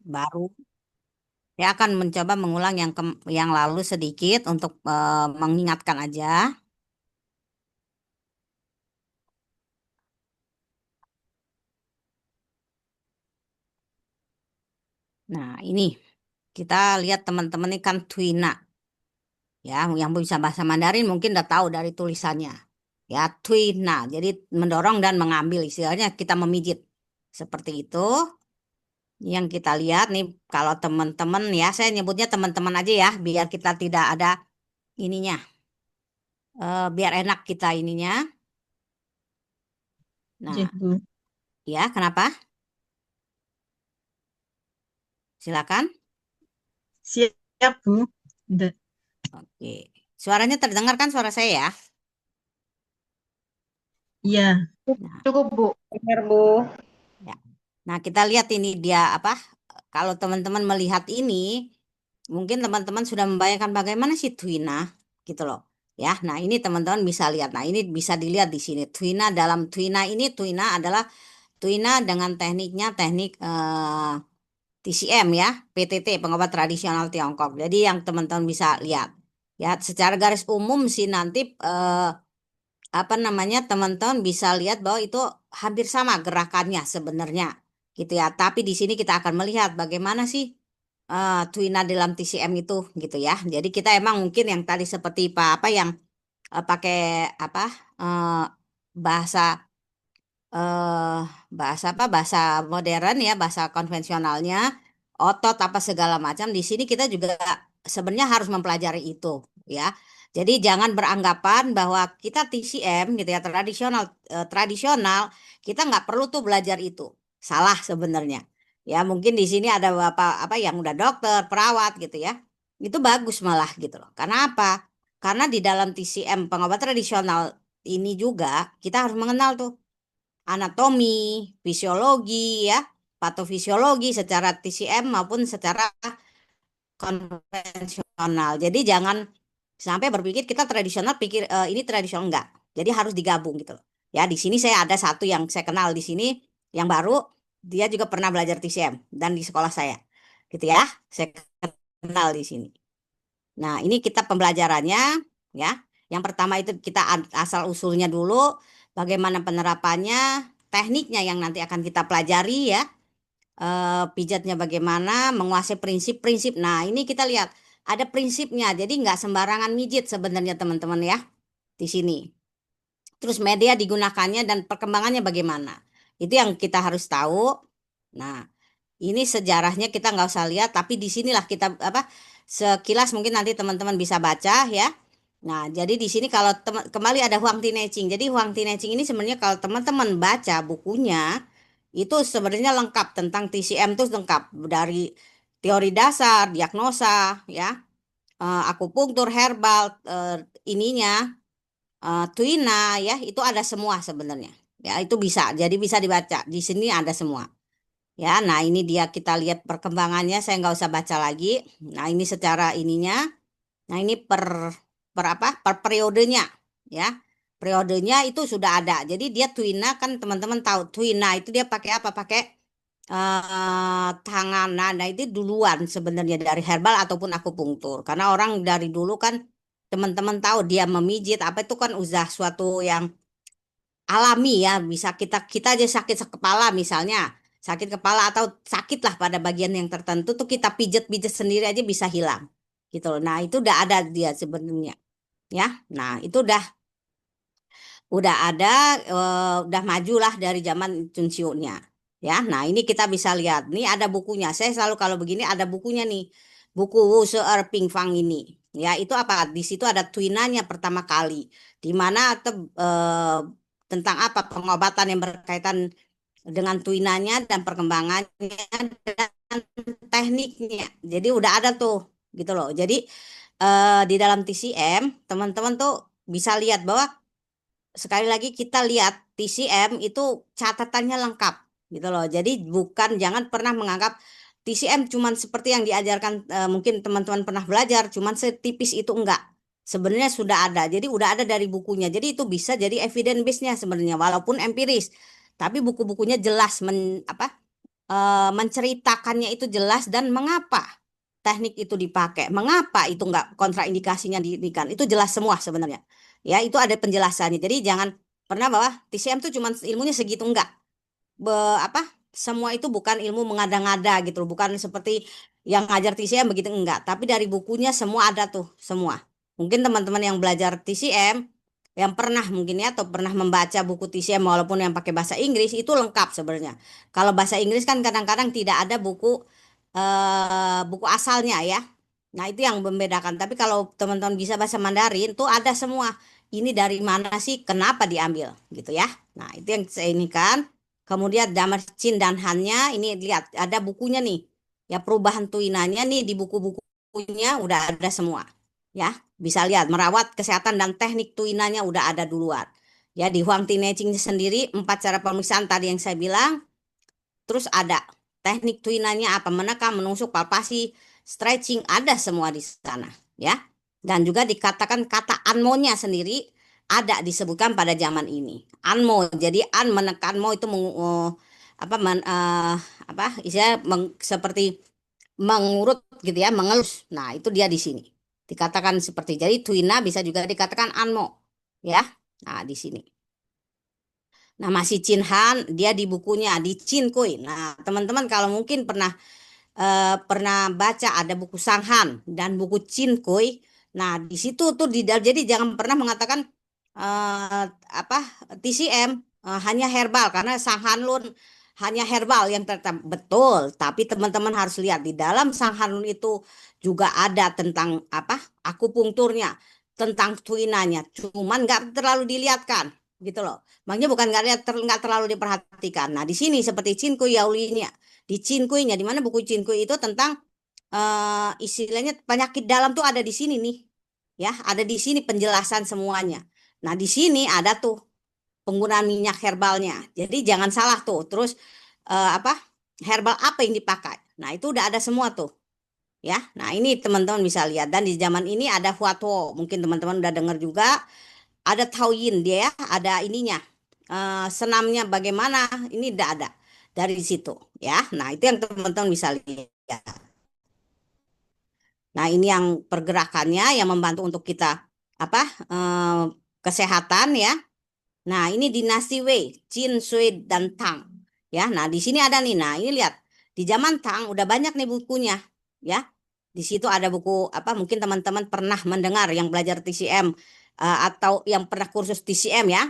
baru. Saya akan mencoba mengulang yang lalu sedikit untuk mengingatkan aja. Nah, ini kita lihat teman-teman ini kan Twina. Ya, yang bisa bahasa Mandarin mungkin udah tahu dari tulisannya. Ya, Twina. Jadi mendorong dan mengambil, istilahnya kita memijit. Seperti itu. Yang kita lihat nih, kalau teman-teman ya, saya nyebutnya teman-teman aja ya, biar kita tidak ada ininya. Biar enak kita ininya. Ya, Nah, Bu. ya, kenapa? Silakan. Siap, Bu. Udah. Oke. Suaranya terdengar kan suara saya ya? Iya. Nah, Cukup, Bu. Benar, Bu. ya. Nah, kita lihat ini dia apa? Kalau teman-teman melihat ini, mungkin teman-teman sudah membayangkan bagaimana sih Twina, gitu loh. Ya, nah ini teman-teman bisa lihat. Nah, ini bisa dilihat di sini. Twina ini, Twina adalah Twina dengan tekniknya teknik TCM ya, PTT, pengobat tradisional Tiongkok. Jadi yang teman-teman bisa lihat. Ya, secara garis umum sih nanti apa namanya teman-teman bisa lihat bahwa itu hampir sama gerakannya sebenarnya gitu ya. Tapi di sini kita akan melihat bagaimana sih Twina dalam TCM itu gitu ya. Jadi kita emang mungkin yang tadi seperti apa yang pakai apa eh, bahasa eh bahasa modern ya, bahasa konvensionalnya, otot apa segala macam. Di sini kita juga sebenarnya harus mempelajari itu ya. Jadi jangan beranggapan bahwa kita TCM gitu ya, tradisional, kita nggak perlu tuh belajar itu. Salah sebenarnya. Ya mungkin di sini ada bapak apa yang udah dokter, perawat gitu ya. Itu bagus malah gitu loh. Karena apa? Karena di dalam TCM pengobat tradisional ini juga kita harus mengenal tuh anatomi, fisiologi ya, patofisiologi secara TCM maupun secara konvensional. Jadi jangan sampai berpikir kita tradisional pikir ini tradisional enggak. Jadi harus digabung gitu loh. Ya, di sini saya ada satu yang saya kenal di sini yang baru, dia juga pernah belajar TCM dan di sekolah saya. Gitu ya. Saya kenal di sini. Nah, ini kita pembelajarannya ya. Yang pertama itu kita asal usulnya dulu, bagaimana penerapannya, tekniknya yang nanti akan kita pelajari ya. Pijatnya bagaimana, menguasai prinsip-prinsip. Nah, ini kita lihat ada prinsipnya. Jadi nggak sembarangan mijit sebenarnya teman-teman ya di sini. Terus media digunakannya dan perkembangannya bagaimana. Itu yang kita harus tahu. Nah, ini sejarahnya kita nggak usah lihat, tapi di sinilah kita apa sekilas mungkin nanti teman-teman bisa baca ya. Nah, jadi di sini kalau kembali ada Huang Tinecing. Jadi Huang Tinecing ini sebenarnya kalau teman-teman baca bukunya itu sebenarnya lengkap tentang TCM itu lengkap dari teori dasar, diagnosa ya, akupunktur herbal ininya Twina ya, itu ada semua sebenarnya. Ya, itu bisa. Jadi bisa dibaca. Di sini ada semua. Ya, nah ini dia kita lihat perkembangannya. Saya nggak usah baca lagi. Nah ini secara ininya. Nah ini per apa? Per periodenya, ya. Periodenya itu sudah ada. Jadi dia Twina kan teman-teman tahu Twina itu dia pakai apa? Pakai tangan. Nah itu duluan sebenarnya dari herbal ataupun akupunktur. Karena orang dari dulu kan teman-teman tahu dia memijit apa itu kan udah suatu yang alami ya, bisa kita kita aja sakit kepala misalnya, sakit kepala atau sakit lah pada bagian yang tertentu tuh kita pijet-pijet sendiri aja bisa hilang gitu loh. Nah itu udah ada dia sebenarnya ya. Nah itu udah ada, udah maju lah dari zaman Chun Xiu-nya ya. Nah ini kita bisa lihat nih ada bukunya. Saya selalu kalau begini ada bukunya nih, buku Wu Se Er Ping Fang ini ya. Itu apa, di situ ada twinanya pertama kali di mana tentang apa pengobatan yang berkaitan dengan twinanya dan perkembangannya dan tekniknya. Jadi udah ada tuh gitu loh. Jadi di dalam TCM teman-teman tuh bisa lihat bahwa sekali lagi kita lihat TCM itu catatannya lengkap gitu loh. Jadi bukan, jangan pernah menganggap TCM cuman seperti yang diajarkan, mungkin teman-teman pernah belajar cuman setipis itu, enggak. Sebenarnya sudah ada. Jadi udah ada dari bukunya. Jadi itu bisa jadi evidence base-nya sebenarnya walaupun empiris. Tapi buku-bukunya jelas apa menceritakannya itu jelas dan mengapa teknik itu dipakai, mengapa itu enggak kontraindikasinya diberikan, itu jelas semua sebenarnya. Ya, itu ada penjelasannya. Jadi jangan pernah bahwa TCM itu cuma ilmunya segitu enggak. Apa? Semua itu bukan ilmu mengada-ngada gitu, bukan seperti yang ngajar TCM begitu enggak. Tapi dari bukunya semua ada tuh, semua. Mungkin teman-teman yang belajar TCM yang pernah mungkin ya atau pernah membaca buku TCM walaupun yang pakai bahasa Inggris itu lengkap sebenarnya. Kalau bahasa Inggris kan kadang-kadang tidak ada buku asalnya ya. Nah, itu yang membedakan. Tapi kalau teman-teman bisa bahasa Mandarin tuh ada semua. Ini dari mana sih? Kenapa diambil gitu ya. Nah, itu yang saya ini kan. Kemudian damar Chin dan Hannya ini lihat ada bukunya nih. Ya perubahan tuinanya nih di buku-bukunya udah ada semua. Ya, bisa lihat merawat kesehatan dan teknik tuinanya udah ada duluan. Ya, di Huang Tineching sendiri 4 cara pemeriksaan tadi yang saya bilang. Terus ada teknik tuinannya apa? Menekan, menusuk, palpasi, stretching ada semua di sana, ya. Dan juga dikatakan kata anmonya sendiri ada disebutkan pada zaman ini. Anmo, jadi an menekan mo itu apa apa istilah seperti mengurut gitu ya, mengelus. Nah, itu dia di sini. Dikatakan seperti jadi tuina bisa juga dikatakan anmo, ya. Nah, di sini. Nah, masih Chin Han, dia di bukunya di Chin Kui. Nah, teman-teman kalau mungkin pernah baca ada buku Sang Han dan buku Chin Kui. Nah, di situ tuh jadi jangan pernah mengatakan eh, apa TCM hanya herbal karena Sang Han Lun hanya herbal yang tetap betul. Tapi teman-teman harus lihat di dalam Sang Han Lun itu juga ada tentang apa akupunkturnya, tentang tuinanya. Cuman nggak terlalu dilihatkan gitu loh. Makanya bukan nggak terlalu diperhatikan. Nah, di sini seperti Cinku Yaulinya, di Cinkuinya, di mana buku Cinkui itu tentang istilahnya penyakit dalam tuh ada di sini nih, ya, ada di sini penjelasan semuanya. Nah, di sini ada tuh penggunaan minyak herbalnya. Jadi jangan salah tuh. Terus apa herbal apa yang dipakai? Nah, itu udah ada semua tuh, ya. Nah, ini teman-teman bisa lihat dan di zaman ini ada Huatuo. Mungkin teman-teman udah dengar juga ada Taoyin dia ya, ada ininya. Senamnya bagaimana? Ini tidak ada dari situ ya. Nah, itu yang teman-teman bisa lihat. Nah, ini yang pergerakannya yang membantu untuk kita apa? eh, Kesehatan ya. Nah, ini dinasti Wei, Qin, Sui dan Tang. Ya, nah di sini ada nih. Nah, ini lihat. Di zaman Tang udah banyak nih bukunya, ya. Di situ ada buku apa? Mungkin teman-teman pernah mendengar yang belajar TCM atau yang pernah kursus TCM ya.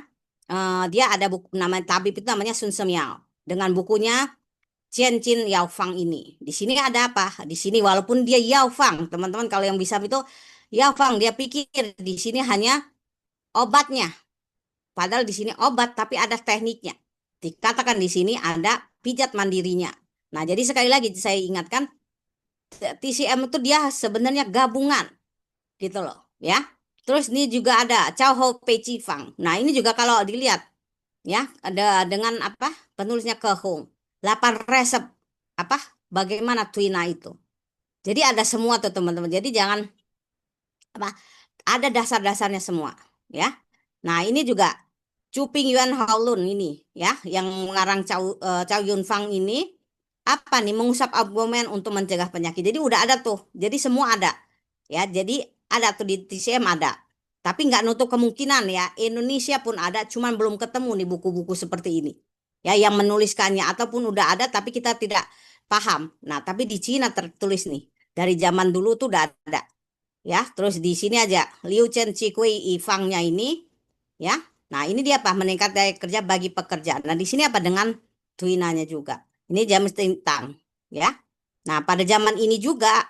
Dia ada buku namanya tabib itu namanya Sun Semyao dengan bukunya Chen Chin Yao Fang ini. Di sini ada apa? Di sini walaupun dia Yao Fang, teman-teman kalau yang bisa itu Yao Fang dia pikir di sini hanya obatnya. Padahal di sini obat tapi ada tekniknya. Dikatakan di sini ada pijat mandirinya. Nah, jadi sekali lagi saya ingatkan TCM itu dia sebenarnya gabungan gitu loh, ya. Terus ini juga ada Chow Ho Pei Chi Fang. Nah, ini juga kalau dilihat ya ada dengan apa penulisnya ke Hong 8 resep apa bagaimana tuina itu. Jadi ada semua tuh teman-teman. Jadi jangan apa ada dasar-dasarnya semua ya. Nah, ini juga Chu Ping Yuan Haolun ini ya yang mengarang Chow Yun Fang ini apa nih mengusap abdomen untuk mencegah penyakit. Jadi udah ada tuh. Jadi semua ada. Ya, jadi ada tuh di TCM ada. Tapi nggak nutup kemungkinan ya Indonesia pun ada, cuman belum ketemu nih buku-buku seperti ini. Ya, yang menuliskannya ataupun udah ada tapi kita tidak paham. Nah, tapi di Cina tertulis nih. Dari zaman dulu tuh udah ada. Ya, terus di sini aja Liu Chen Chikui Ifangnya ini ya. Nah, ini dia apa? Meningkat daya kerja bagi pekerja. Nah, di sini apa dengan tuinanya juga. Ini jam tentang ya. Nah, pada zaman ini juga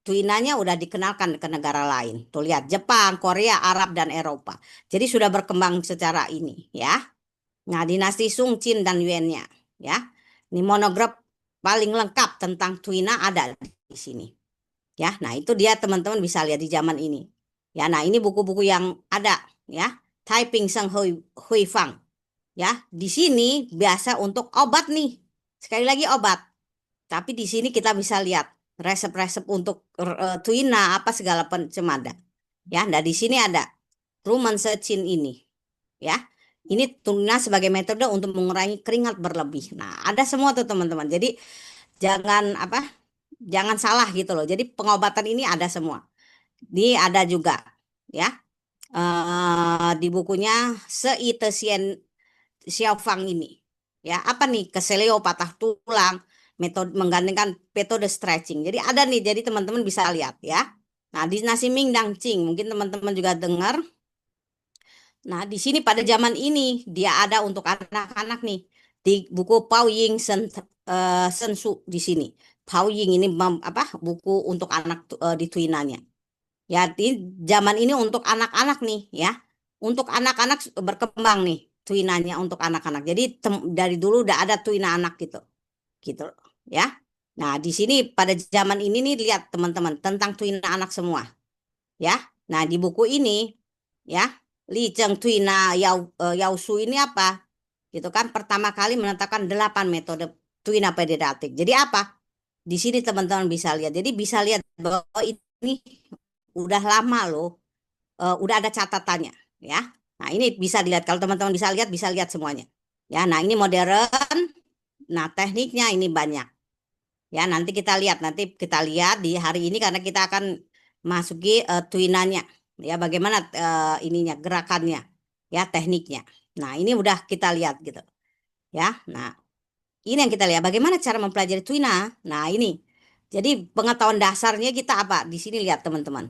tuinanya udah dikenalkan ke negara lain. Tuh lihat Jepang, Korea, Arab dan Eropa. Jadi sudah berkembang secara ini ya. Nah, dinasti Sung, Qin dan Yuannya ya. Ini monograf paling lengkap tentang tuina ada di sini. Ya, nah itu dia teman-teman bisa lihat di zaman ini. Ya, nah ini buku-buku yang ada ya. Taiping Seng Hui Fang. Ya, di sini biasa untuk obat nih. Sekali lagi obat. Tapi di sini kita bisa lihat resep-resep untuk tuina apa segala macam ada. Ya, nah di sini ada Truman Sechin ini. Ya. Ini tuna sebagai metode untuk mengurangi keringat berlebih. Nah, ada semua tuh teman-teman. Jadi jangan apa? Jangan salah gitu loh. Jadi pengobatan ini ada semua. Di ada juga ya. Di bukunya Seitesien Xiaofang ini. Ya, apa nih? Keseleo patah tulang, metode menggandengkan metode stretching. Jadi ada nih, jadi teman-teman bisa lihat ya. Nah, di nasi Ming dan Cing, mungkin teman-teman juga dengar. Nah, di sini pada zaman ini dia ada untuk anak-anak nih di buku Pao Ying Sen Su di sini. Pao Ying ini apa buku untuk anak di Tuinanya. Ya, di zaman ini untuk anak-anak nih ya. Untuk anak-anak berkembang nih Tuinanya untuk anak-anak. Jadi dari dulu udah ada Tuina anak gitu. Gitu ya. Nah, di sini pada zaman ini nih lihat teman-teman tentang Tuina anak semua ya. Nah, di buku ini ya, Li Cheng Tui Yao Su ini apa? Gitu kan pertama kali menetapkan 8 metode Tuina Pediatrik. Jadi apa? Di sini teman-teman bisa lihat. Jadi bisa lihat bahwa ini udah lama loh, udah ada catatannya ya. Nah, ini bisa dilihat kalau teman-teman bisa lihat semuanya. Ya, nah ini modern. Nah, tekniknya ini banyak. Ya, nanti kita lihat di hari ini karena kita akan masuki twinannya. Ya, bagaimana ininya gerakannya, ya tekniknya. Nah, ini udah kita lihat gitu. Ya, nah ini yang kita lihat. Bagaimana cara mempelajari twina? Nah, ini. Jadi pengetahuan dasarnya kita apa? Di sini lihat teman-teman.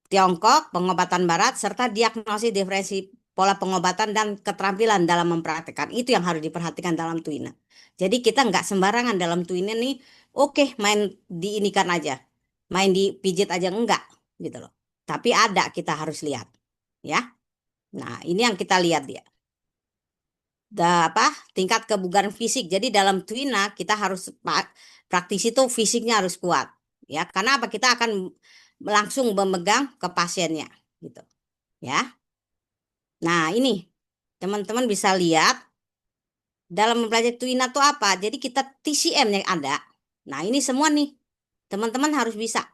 Tiongkok, pengobatan barat, serta diagnosis diferensi pola pengobatan dan keterampilan dalam mempraktekkan. Itu yang harus diperhatikan dalam twina. Jadi kita nggak sembarangan dalam twina nih, oke main diinikan aja. Main dipijit aja enggak gitu loh. Tapi ada kita harus lihat. Ya. Nah, ini yang kita lihat dia. Apa? Tingkat kebugaran fisik. Jadi dalam twina kita harus praktisi itu fisiknya harus kuat. Ya, karena apa? Kita akan langsung memegang ke pasiennya gitu. Ya. Nah, ini teman-teman bisa lihat dalam mempelajari Tuina itu apa? Jadi kita TCM yang ada. Nah, ini semua nih teman-teman harus bisa.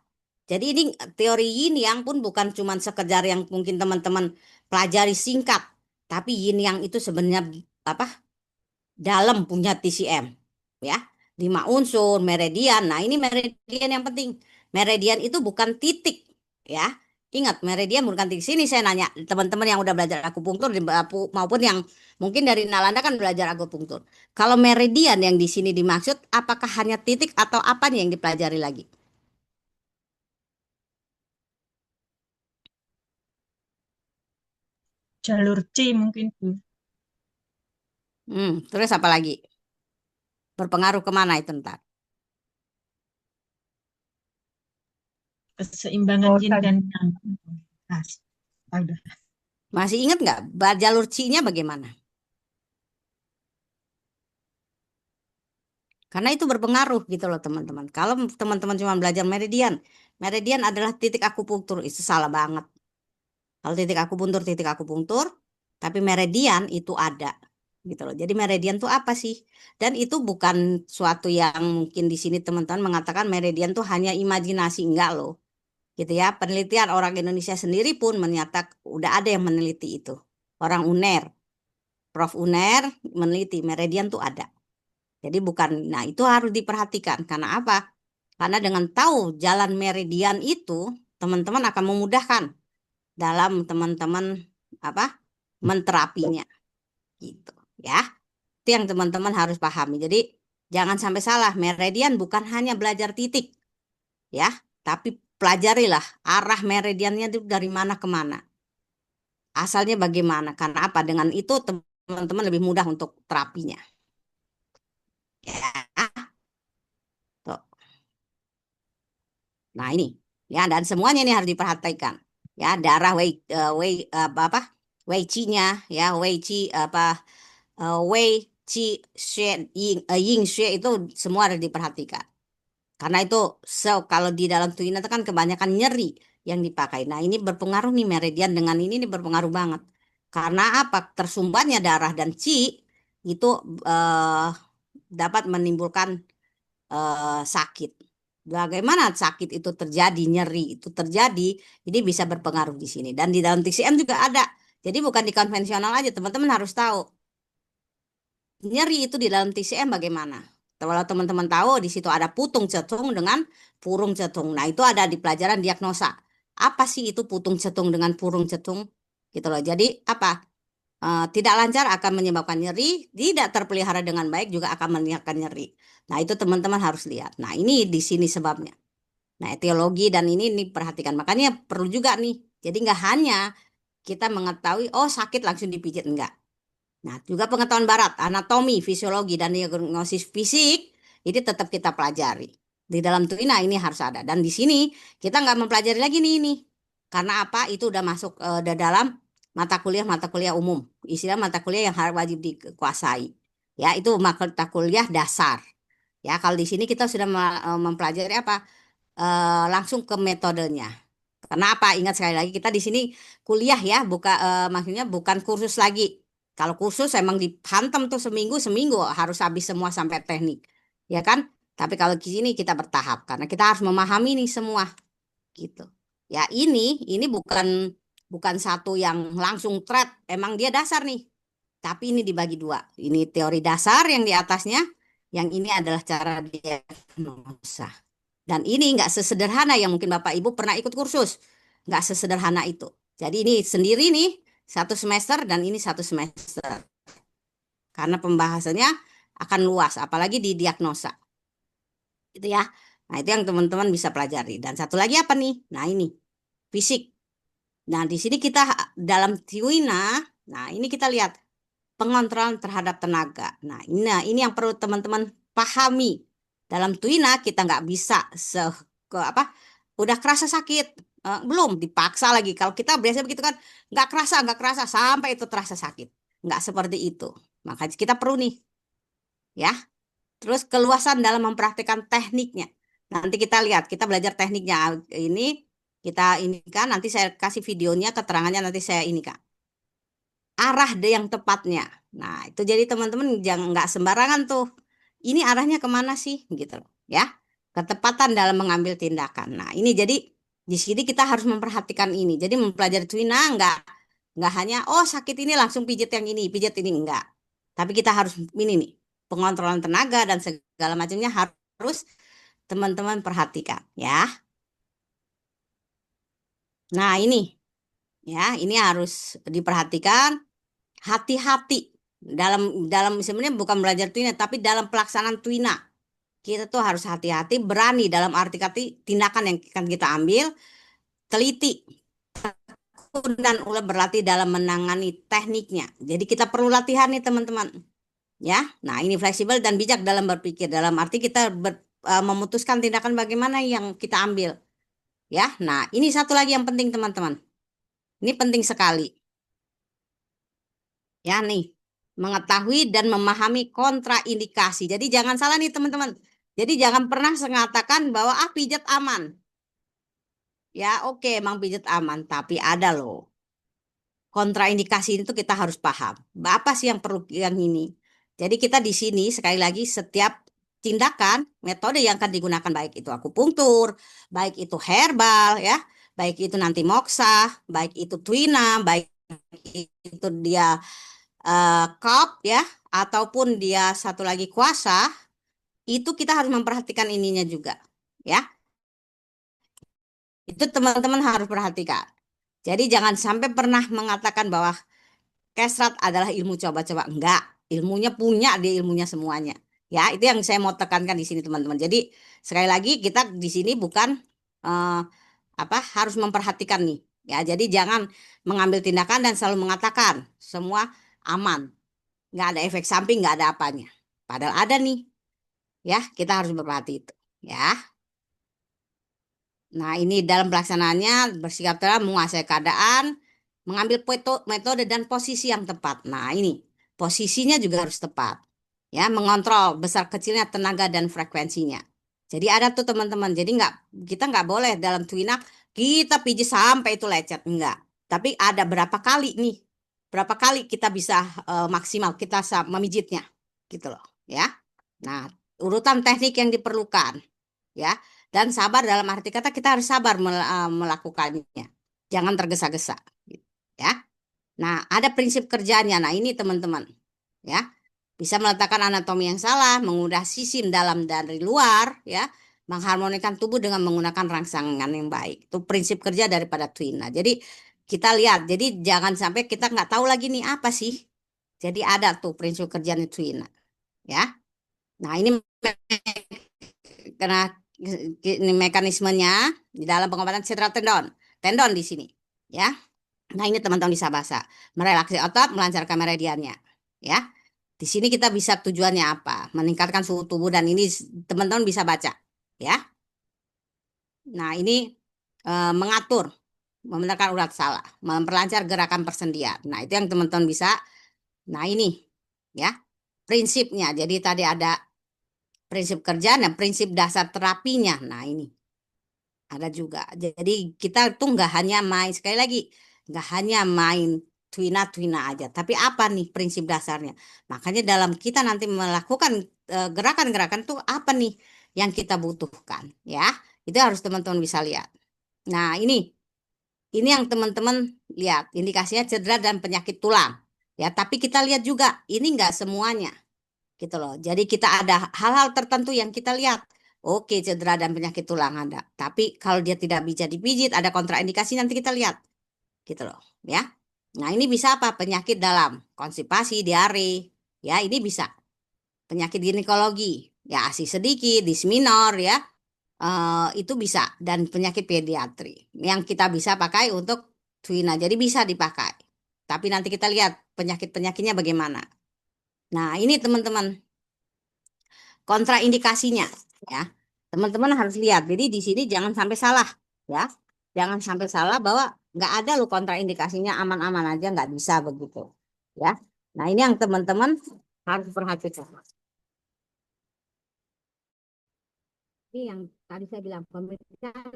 Jadi ini teori yin yang pun bukan cuma sekedar yang mungkin teman-teman pelajari singkat, tapi yin yang itu sebenarnya apa? Dalam punya TCM. Ya. 5 unsur, meridian. Nah, ini meridian yang penting. Meridian itu bukan titik, ya. Ingat, meridian bukan titik. Sini saya nanya teman-teman yang udah belajar akupunktur maupun yang mungkin dari Nalanda kan belajar akupunktur. Kalau meridian yang di sini dimaksud, apakah hanya titik atau apa nih yang dipelajari lagi? Jalur C mungkin Bu. Terus apa lagi? Berpengaruh kemana itu ntar? Keseimbangan yin dan yang. Nah, udah. Masih ingat nggak? Jalur C-nya bagaimana? Karena itu berpengaruh gitu loh teman-teman. Kalau teman-teman cuma belajar meridian, meridian adalah titik akupunktur, itu salah banget. Kalau titik akupunktur, tapi meridian itu ada gitu loh. Jadi meridian itu apa sih? Dan itu bukan suatu yang mungkin di sini teman-teman mengatakan meridian itu hanya imajinasi, enggak loh. Gitu ya. Penelitian orang Indonesia sendiri pun menyatakan udah ada yang meneliti itu. Orang UNER, Prof UNER meneliti meridian tuh ada. Jadi bukan, nah itu harus diperhatikan. Karena apa? Karena dengan tahu jalan meridian itu, teman-teman akan memudahkan dalam teman-teman apa menterapinya gitu ya. Itu yang teman-teman harus pahami. Jadi jangan sampai salah, meridian bukan hanya belajar titik ya, tapi pelajarilah arah meridiannya itu dari mana ke mana. Asalnya bagaimana? Karena apa? Dengan itu teman-teman lebih mudah untuk terapinya. Ya. Tuh. Nah, ini ya dan semuanya ini harus diperhatikan. Ya, darah apa Wei Qi-nya ya, Wei Qi apa Wei Qi Xue Ying Xue itu semua harus diperhatikan. Karena itu kalau di dalam tuina itu kan kebanyakan nyeri yang dipakai. Nah, ini berpengaruh nih meridian dengan ini berpengaruh banget. Karena apa? Tersumbatnya darah dan Qi itu eh, dapat menimbulkan sakit. Bagaimana sakit itu terjadi, nyeri itu terjadi, jadi bisa berpengaruh di sini. Dan di dalam TCM juga ada. Jadi bukan di konvensional aja, teman-teman harus tahu. Nyeri itu di dalam TCM bagaimana? Kalau teman-teman tahu di situ ada putung cetung dengan purung cetung. Nah, itu ada di pelajaran diagnosa. Apa sih itu putung cetung dengan purung cetung? Gitu loh. Jadi apa? Tidak lancar akan menyebabkan nyeri, tidak terpelihara dengan baik juga akan meningkatkan nyeri. Nah, itu teman-teman harus lihat. Nah, ini di sini sebabnya. Nah, etiologi dan ini perhatikan. Makanya perlu juga nih. Jadi nggak hanya kita mengetahui, oh sakit langsung dipijit. Enggak. Nah, juga pengetahuan barat, anatomi, fisiologi, dan diagnosis fisik, itu tetap kita pelajari. Di dalam tuina ini harus ada. Dan di sini kita nggak mempelajari lagi nih ini. Karena apa? Itu udah masuk dalam mata kuliah umum. Istilah mata kuliah yang harus wajib dikuasai. Ya, itu mata kuliah dasar. Ya, kalau di sini kita sudah mempelajari apa? Langsung ke metodenya. Kenapa? Ingat sekali lagi kita di sini kuliah ya, maksudnya bukan kursus lagi. Kalau kursus emang dihantam tuh seminggu seminggu harus habis semua sampai teknik, ya kan? Tapi kalau di sini kita bertahap karena kita harus memahami nih semua gitu. Ya ini bukan bukan satu yang langsung thread, emang dia dasar nih. Tapi ini dibagi dua. Ini teori dasar yang di atasnya, yang ini adalah cara diagnosa. Dan ini nggak sesederhana yang mungkin Bapak Ibu pernah ikut kursus. Nggak sesederhana itu. Jadi ini sendiri nih, satu semester dan ini satu semester. Karena pembahasannya akan luas, apalagi di diagnosa. Gitu ya. Nah itu yang teman-teman bisa pelajari. Dan satu lagi apa nih? Nah ini, fisik. Nah di sini kita dalam Tiwina, nah ini kita lihat pengontrolan terhadap tenaga. Nah ini yang perlu teman-teman pahami. Dalam tuina kita nggak bisa ke apa? Udah kerasa sakit, belum dipaksa lagi. Kalau kita biasanya begitu kan, nggak kerasa sampai itu terasa sakit. Nggak seperti itu. Makanya kita perlu nih, ya. Terus keluasan dalam mempraktikkan tekniknya. Nanti kita lihat, kita belajar tekniknya ini. Kita ini kan nanti saya kasih videonya, keterangannya nanti saya ini Kak arah deh yang tepatnya. Nah, itu jadi teman-teman jangan nggak sembarangan tuh. Ini arahnya kemana sih, gitu loh, ya? Ketepatan dalam mengambil tindakan. Nah, ini jadi di sini kita harus memperhatikan ini. Jadi mempelajari Twina nggak hanya oh sakit ini langsung pijit ini enggak. Tapi kita harus ini nih pengontrolan tenaga dan segala macamnya harus teman-teman perhatikan, ya. Nah, ini harus diperhatikan hati-hati dalam dalam sebenarnya bukan belajar tuina tapi dalam pelaksanaan tuina kita tuh harus hati-hati berani dalam arti kata tindakan yang akan kita ambil teliti dan ulah berlatih dalam menangani tekniknya jadi kita perlu latihan nih teman-teman ya nah ini fleksibel dan bijak dalam berpikir dalam arti kita memutuskan tindakan bagaimana yang kita ambil ya nah ini satu lagi yang penting teman-teman ini penting sekali ya nih mengetahui dan memahami kontraindikasi. Jadi jangan salah nih teman-teman. Jadi jangan pernah mengatakan bahwa pijat aman. Ya oke emang pijat aman, tapi ada loh. Kontraindikasi itu kita harus paham. Apa sih yang perlu yang ini? Jadi kita di sini sekali lagi setiap tindakan metode yang akan digunakan baik itu akupunktur, baik itu herbal ya, baik itu nanti moksa, baik itu tuina, baik itu dia cup ya ataupun dia satu lagi kuasa itu kita harus memperhatikan ininya juga ya itu teman-teman harus perhatikan jadi jangan sampai pernah mengatakan bahwa kesrat adalah ilmu coba-coba enggak ilmunya punya dia ilmunya semuanya ya itu yang saya mau tekankan di sini teman-teman jadi sekali lagi kita di sini bukan eh, apa harus memperhatikan nih ya jadi jangan mengambil tindakan dan selalu mengatakan semua aman nggak ada efek samping, nggak ada apanya. Padahal ada nih, ya kita harus berhati itu, ya. Nah ini dalam pelaksanaannya bersikap telah menguasai keadaan, mengambil metode dan posisi yang tepat. Nah ini posisinya juga harus tepat, ya mengontrol besar kecilnya tenaga dan frekuensinya. Jadi ada tuh teman-teman, jadi nggak kita nggak boleh dalam tuina kita pijit sampai itu lecet, enggak. Tapi ada berapa kali nih, berapa kali kita bisa maksimal kita memijitnya, gitu loh, ya. Nah, urutan teknik yang diperlukan, ya. Dan sabar dalam arti kata kita harus sabar melakukannya. Jangan tergesa-gesa, gitu, ya. Nah, ada prinsip kerjanya. Nah, ini teman-teman, ya. Bisa meletakkan anatomi yang salah, mengubah sistem dalam dan dari luar, ya. Mengharmonikan tubuh dengan menggunakan rangsangan yang baik. Itu prinsip kerja daripada Twina. Jadi kita lihat, jadi jangan sampai kita nggak tahu lagi nih apa sih. Jadi ada tuh prinsip kerjanya Twina, ya. Nah, karena ini mekanismenya di dalam pengobatan sentral tendon. Tendon di sini, ya. Nah, ini teman-teman bisa baca. Merelaksasi otot, melancarkan meridiannya. Ya. Di sini kita bisa tujuannya apa? Meningkatkan suhu tubuh dan ini teman-teman bisa baca. Ya. Nah, ini mengatur, membenarkan urat salah, memperlancar gerakan persendian. Nah, itu yang teman-teman bisa. Nah, ini ya, prinsipnya. Jadi tadi ada prinsip kerja dan prinsip dasar terapinya. Nah, ini ada juga. Jadi kita tuh nggak hanya main, sekali lagi, nggak hanya main twina-twina aja. Tapi apa nih prinsip dasarnya? Makanya dalam kita nanti melakukan gerakan-gerakan tuh apa nih yang kita butuhkan, ya? Itu harus teman-teman bisa lihat. Nah, ini yang teman-teman lihat, indikasinya cedera dan penyakit tulang. Ya, tapi kita lihat juga, ini nggak semuanya gitu loh. Jadi kita ada hal-hal tertentu yang kita lihat. Oke, cedera dan penyakit tulang ada. Tapi kalau dia tidak bisa dipijit, ada kontraindikasi nanti kita lihat. Gitu loh, ya. Nah, ini bisa apa? Penyakit dalam, konstipasi, diare. Ya, ini bisa. Penyakit ginekologi, ya ASI sedikit, disminor, ya. Itu bisa dan penyakit pediatri yang kita bisa pakai untuk Twina. Jadi bisa dipakai. Tapi nanti kita lihat penyakit-penyakitnya bagaimana. Nah, ini teman-teman kontraindikasinya ya. Teman-teman harus lihat. Jadi di sini jangan sampai salah ya. Jangan sampai salah bahwa nggak ada loh kontraindikasinya aman-aman aja nggak bisa begitu ya. Nah ini yang teman-teman harus perhatikan. Ini yang tadi saya bilang pemeriksaan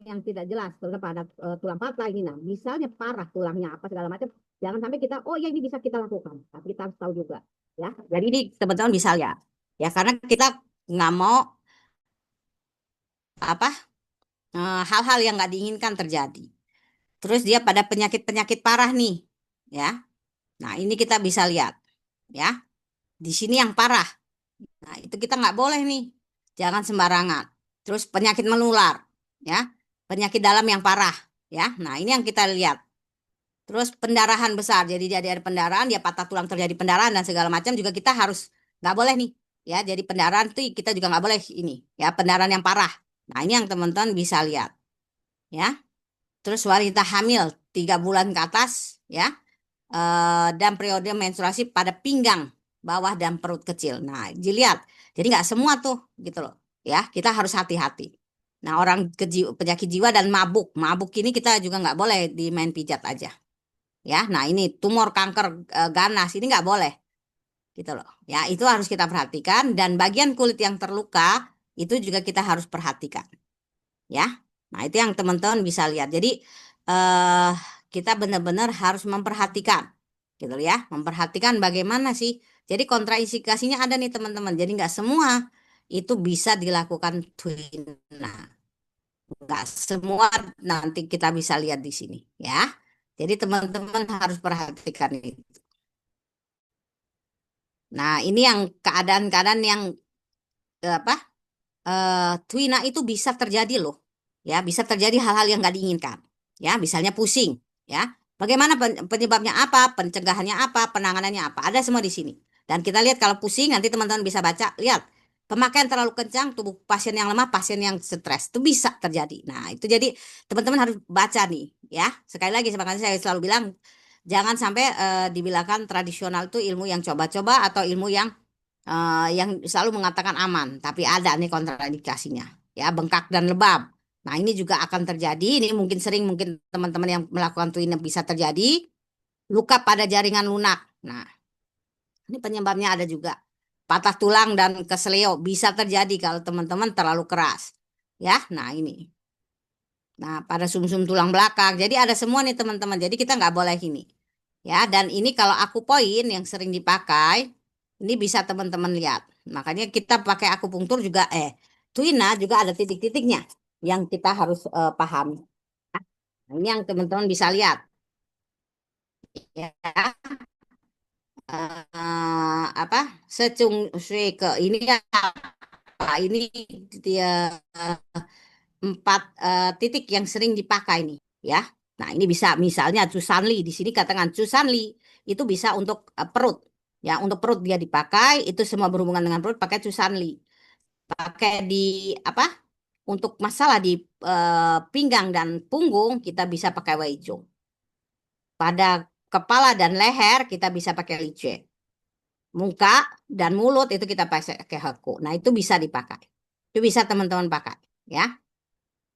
yang tidak jelas kepada tulang patah ini. Nah misalnya parah tulangnya apa segala macam. Jangan sampai kita oh ya ini bisa kita lakukan. Tapi kita harus tahu juga ya. Jadi ini teman-teman bisa ya. Ya karena kita nggak mau apa hal-hal yang nggak diinginkan terjadi. Terus dia pada penyakit-penyakit parah nih, ya. Nah ini kita bisa lihat, ya. Di sini yang parah. Nah itu kita nggak boleh nih, jangan sembarangan. Terus penyakit menular, ya. Penyakit dalam yang parah, ya. Nah ini yang kita lihat. Terus pendarahan besar, jadi dia ada pendarahan, dia patah tulang terjadi pendarahan dan segala macam juga kita harus nggak boleh nih, ya. Jadi pendarahan tuh kita juga nggak boleh ini, ya. Pendarahan yang parah. Nah ini yang teman-teman bisa lihat, ya. Terus wanita hamil 3 bulan ke atas, ya, dan periode menstruasi pada pinggang bawah dan perut kecil. Nah, dilihat. Jadi nggak semua tuh, gitu loh. Ya, kita harus hati-hati. Nah, orang penyakit jiwa dan mabuk, mabuk ini kita juga nggak boleh dimain pijat aja. Ya, nah ini tumor kanker ganas ini nggak boleh, gitu loh. Ya, itu harus kita perhatikan dan bagian kulit yang terluka itu juga kita harus perhatikan. Ya. Nah, itu yang teman-teman bisa lihat. Jadi eh kita benar-benar harus memperhatikan gitu ya. Memperhatikan bagaimana sih. Jadi kontraindikasinya ada nih teman-teman. Jadi nggak semua itu bisa dilakukan twina. Nggak semua nanti kita bisa lihat di sini ya. Jadi teman-teman harus perhatikan itu. Nah, ini yang keadaan-keadaan yang apa? Twina itu bisa terjadi loh. Ya, bisa terjadi hal-hal yang nggak diinginkan. Ya, misalnya pusing. Ya, bagaimana penyebabnya apa, pencegahannya apa, penanganannya apa, ada semua di sini. Dan kita lihat kalau pusing nanti teman-teman bisa baca, lihat pemakaian terlalu kencang, tubuh pasien yang lemah, pasien yang stres itu bisa terjadi. Nah, itu jadi teman-teman harus baca nih, ya. Sekali lagi, makanya saya selalu bilang jangan sampai dibilangkan tradisional itu ilmu yang coba-coba atau ilmu yang selalu mengatakan aman, tapi ada nih kontraindikasinya, ya bengkak dan lebam. Nah ini juga akan terjadi, ini mungkin sering mungkin teman-teman yang melakukan twinning bisa terjadi luka pada jaringan lunak. Nah ini penyebabnya ada juga patah tulang dan kesleo bisa terjadi kalau teman-teman terlalu keras, ya. Nah ini, nah pada sumsum tulang belakang, jadi ada semua nih teman-teman. Jadi kita nggak boleh ini. Ya, dan ini kalau aku poin yang sering dipakai, ini bisa teman-teman lihat. Makanya kita pakai akupunktur juga, tuina juga ada titik-titiknya yang kita harus pahami. Nah, ini yang teman-teman bisa lihat. ya apa secung ke ini apa ini dia empat titik yang sering dipakai nih ya. Nah, ini bisa misalnya Cusanli di sini katakan Cusanli itu bisa untuk perut. Ya, untuk perut dia dipakai, itu semua berhubungan dengan perut pakai Cusanli. Pakai di apa? Untuk masalah di pinggang dan punggung kita bisa pakai Weijong. Pada kepala dan leher kita bisa pakai Liche. Muka dan mulut itu kita pakai Haku. Nah, itu bisa dipakai. Itu bisa teman-teman pakai, ya.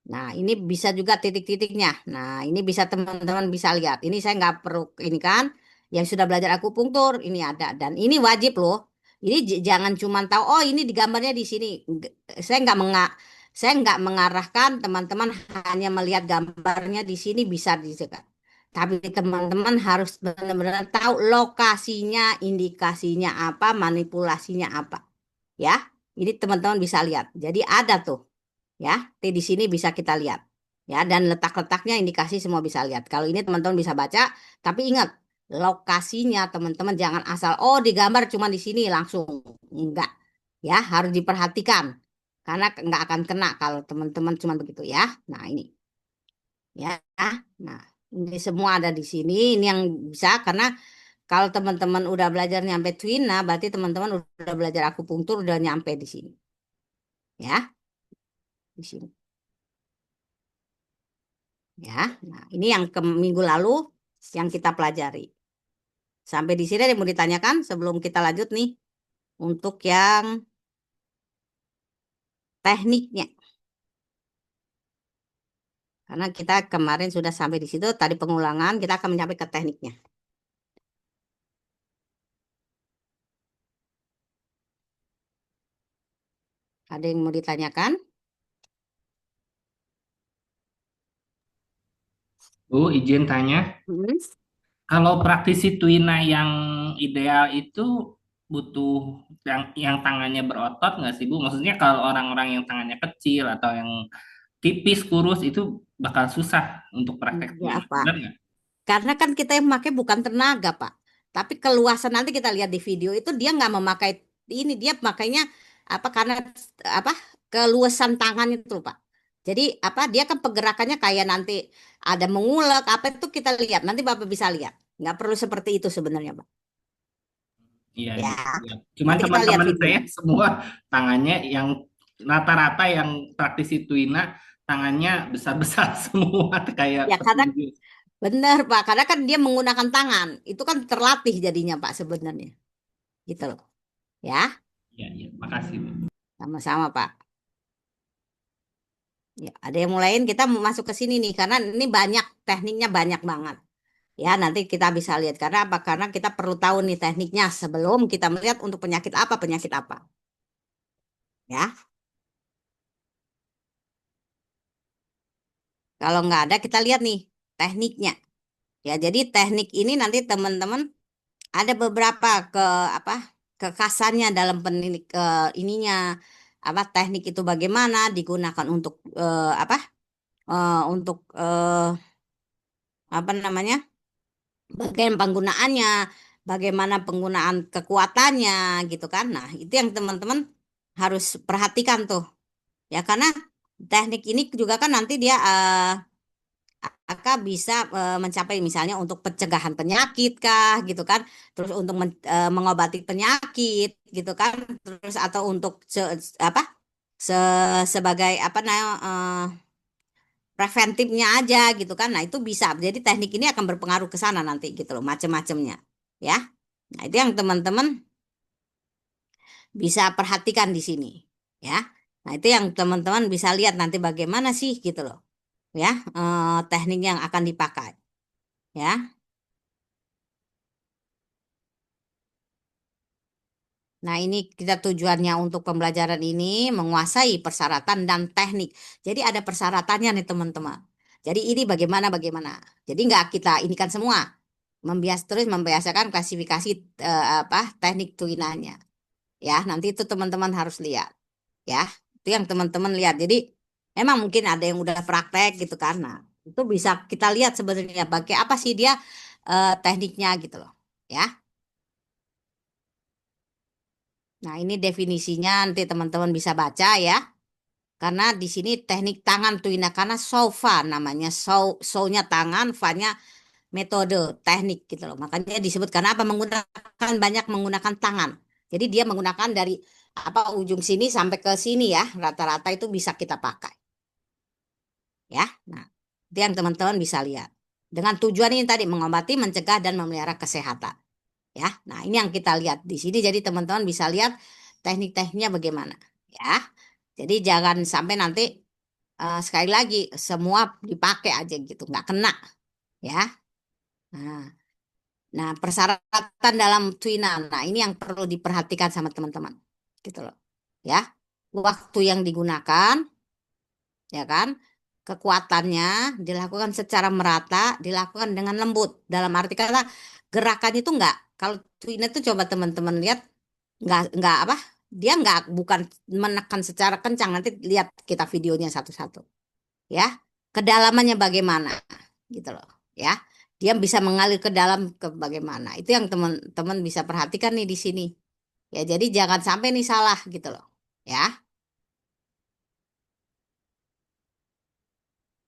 Nah, ini bisa juga titik-titiknya. Nah, ini bisa teman-teman bisa lihat. Ini saya nggak perlu ini kan. Yang sudah belajar akupunktur ini ada dan ini wajib loh. Ini jangan cuma tahu oh ini di gambarnya di sini. Saya nggak mengarahkan teman-teman hanya melihat gambarnya di sini bisa dicegat. Tapi teman-teman harus benar-benar tahu lokasinya, indikasinya apa, manipulasinya apa. Ya, ini teman-teman bisa lihat. Jadi ada tuh. Ya, di sini bisa kita lihat. Ya, dan letak-letaknya indikasi semua bisa lihat. Kalau ini teman-teman bisa baca, tapi ingat lokasinya teman-teman jangan asal oh digambar cuma di sini langsung. Enggak. Ya, harus diperhatikan. Karena nggak akan kena kalau teman-teman cuma begitu ya. Nah, ini ya. Nah, ini semua ada di sini. Ini yang bisa karena kalau teman-teman udah belajar nyampe Twina, berarti teman-teman udah belajar akupunktur udah nyampe di sini. Ya, di sini. Ya, nah ini yang ke minggu lalu yang kita pelajari. Sampai di sini ada yang mau ditanyakan sebelum kita lanjut nih untuk yang tekniknya. Karena kita kemarin sudah sampai di situ, tadi pengulangan, kita akan mencapai ke tekniknya. Ada yang mau ditanyakan? Bu, izin tanya, Hmm. kalau praktisi Twina yang ideal itu butuh yang tangannya berotot nggak sih, Bu? Maksudnya kalau orang-orang yang tangannya kecil atau yang tipis, kurus itu bakal susah untuk praktek Ya, Twina. Pak. Benar nggak? Karena kan kita yang memakai bukan tenaga, Pak. Tapi keluasan nanti kita lihat di video itu dia nggak memakai ini, dia makainya apa karena apa keluasan tangan itu, Pak. Jadi apa dia kan pergerakannya kayak nanti ada mengulek apa itu kita lihat. Nanti Bapak bisa lihat. Nggak perlu seperti itu sebenarnya, Pak. Iya, Ya, iya. Iya. Cuman nanti kita lihat teman-teman saya videonya. semua tangannya yang rata-rata yang praktisi Twina tangannya besar-besar semua kayak Ya karena petinju. benar, Pak. Karena kan dia menggunakan tangan. Itu kan terlatih jadinya, Pak, sebenarnya. Gitu loh. Ya, Iya, iya. Makasih, Bu. sama-sama, Pak. Ya, ada yang mulaiin kita mau masuk ke sini nih karena ini banyak tekniknya banyak banget. Ya, nanti kita bisa lihat karena apa? Karena kita perlu tahu nih tekniknya sebelum kita melihat untuk penyakit apa. Ya, kalau nggak ada kita lihat nih tekniknya. Ya, jadi teknik ini nanti teman-teman ada beberapa apa kekasannya dalam penilik ininya apa teknik itu bagaimana digunakan untuk apa untuk apa namanya bagaimana penggunaannya, bagaimana penggunaan kekuatannya gitu kan. Nah, itu yang teman-teman harus perhatikan tuh. Ya karena teknik ini juga kan nanti dia akan bisa mencapai misalnya untuk pencegahan penyakit kah gitu kan. Terus untuk mengobati penyakit gitu kan. Terus atau untuk apa? Sebagai apa namanya preventifnya aja gitu kan. Nah, itu bisa. Jadi teknik ini akan berpengaruh ke sana nanti gitu loh, macam-macamnya. Ya. Nah, itu yang teman-teman bisa perhatikan di sini. Ya. Nah, itu yang teman-teman bisa lihat nanti bagaimana sih gitu loh. Ya, teknik yang akan dipakai. Ya. Nah, ini kita tujuannya untuk pembelajaran ini menguasai persyaratan dan teknik. Jadi ada persyaratannya nih teman-teman. Jadi ini bagaimana. Jadi nggak kita ini kan semua. Terus membiasakan klasifikasi apa teknik tuinanya ya nanti itu teman-teman harus lihat ya itu yang teman-teman lihat jadi memang mungkin ada yang udah praktek gitu kan nah itu bisa kita lihat sebenarnya pakai apa sih dia tekniknya gitu loh. Ya. Nah, ini definisinya nanti teman-teman bisa baca ya. Karena di sini teknik tangan tuina karena sofa namanya nya tangan, fa-nya metode teknik gitu loh. Makanya disebut karena apa banyak menggunakan tangan. Jadi dia menggunakan dari apa ujung sini sampai ke sini ya. Rata-rata itu bisa kita pakai ya. Nah, itu yang teman-teman bisa lihat. Dengan tujuan ini tadi mengobati, mencegah dan memelihara kesehatan. Ya. Nah, ini yang kita lihat di sini. Jadi teman-teman bisa lihat teknik-tekniknya bagaimana ya. Jadi jangan sampai nanti sekali lagi semua dipakai aja gitu, nggak kena ya. Nah, nah, persyaratan dalam Twina. Nah, ini yang perlu diperhatikan sama teman-teman. Gitu loh. Ya. Waktu yang digunakan, ya kan? Kekuatannya dilakukan secara merata, dilakukan dengan lembut. Dalam arti kata gerakan itu enggak. Kalau Twina itu coba teman-teman lihat enggak apa? Dia enggak bukan menekan secara kencang. Nanti lihat kita videonya satu-satu. Ya. Kedalamannya bagaimana? Gitu loh. Ya. Dia bisa mengalir ke dalam ke bagaimana. Itu yang teman-teman bisa perhatikan nih di sini. Ya, jadi jangan sampai nih salah gitu loh. Ya.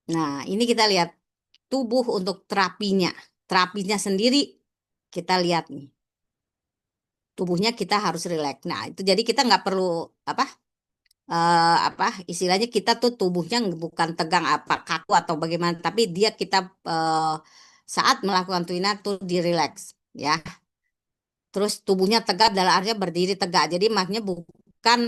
Nah, ini kita lihat tubuh untuk terapinya. Terapinya sendiri kita lihat nih. Tubuhnya kita harus rileks. Nah, itu jadi kita nggak perlu apa apa istilahnya kita tuh tubuhnya bukan tegang apa kaku atau bagaimana, tapi dia kita saat melakukan tuina tuh dirileks ya. Terus tubuhnya tegap dalam artinya berdiri tegak. Jadi makanya bukan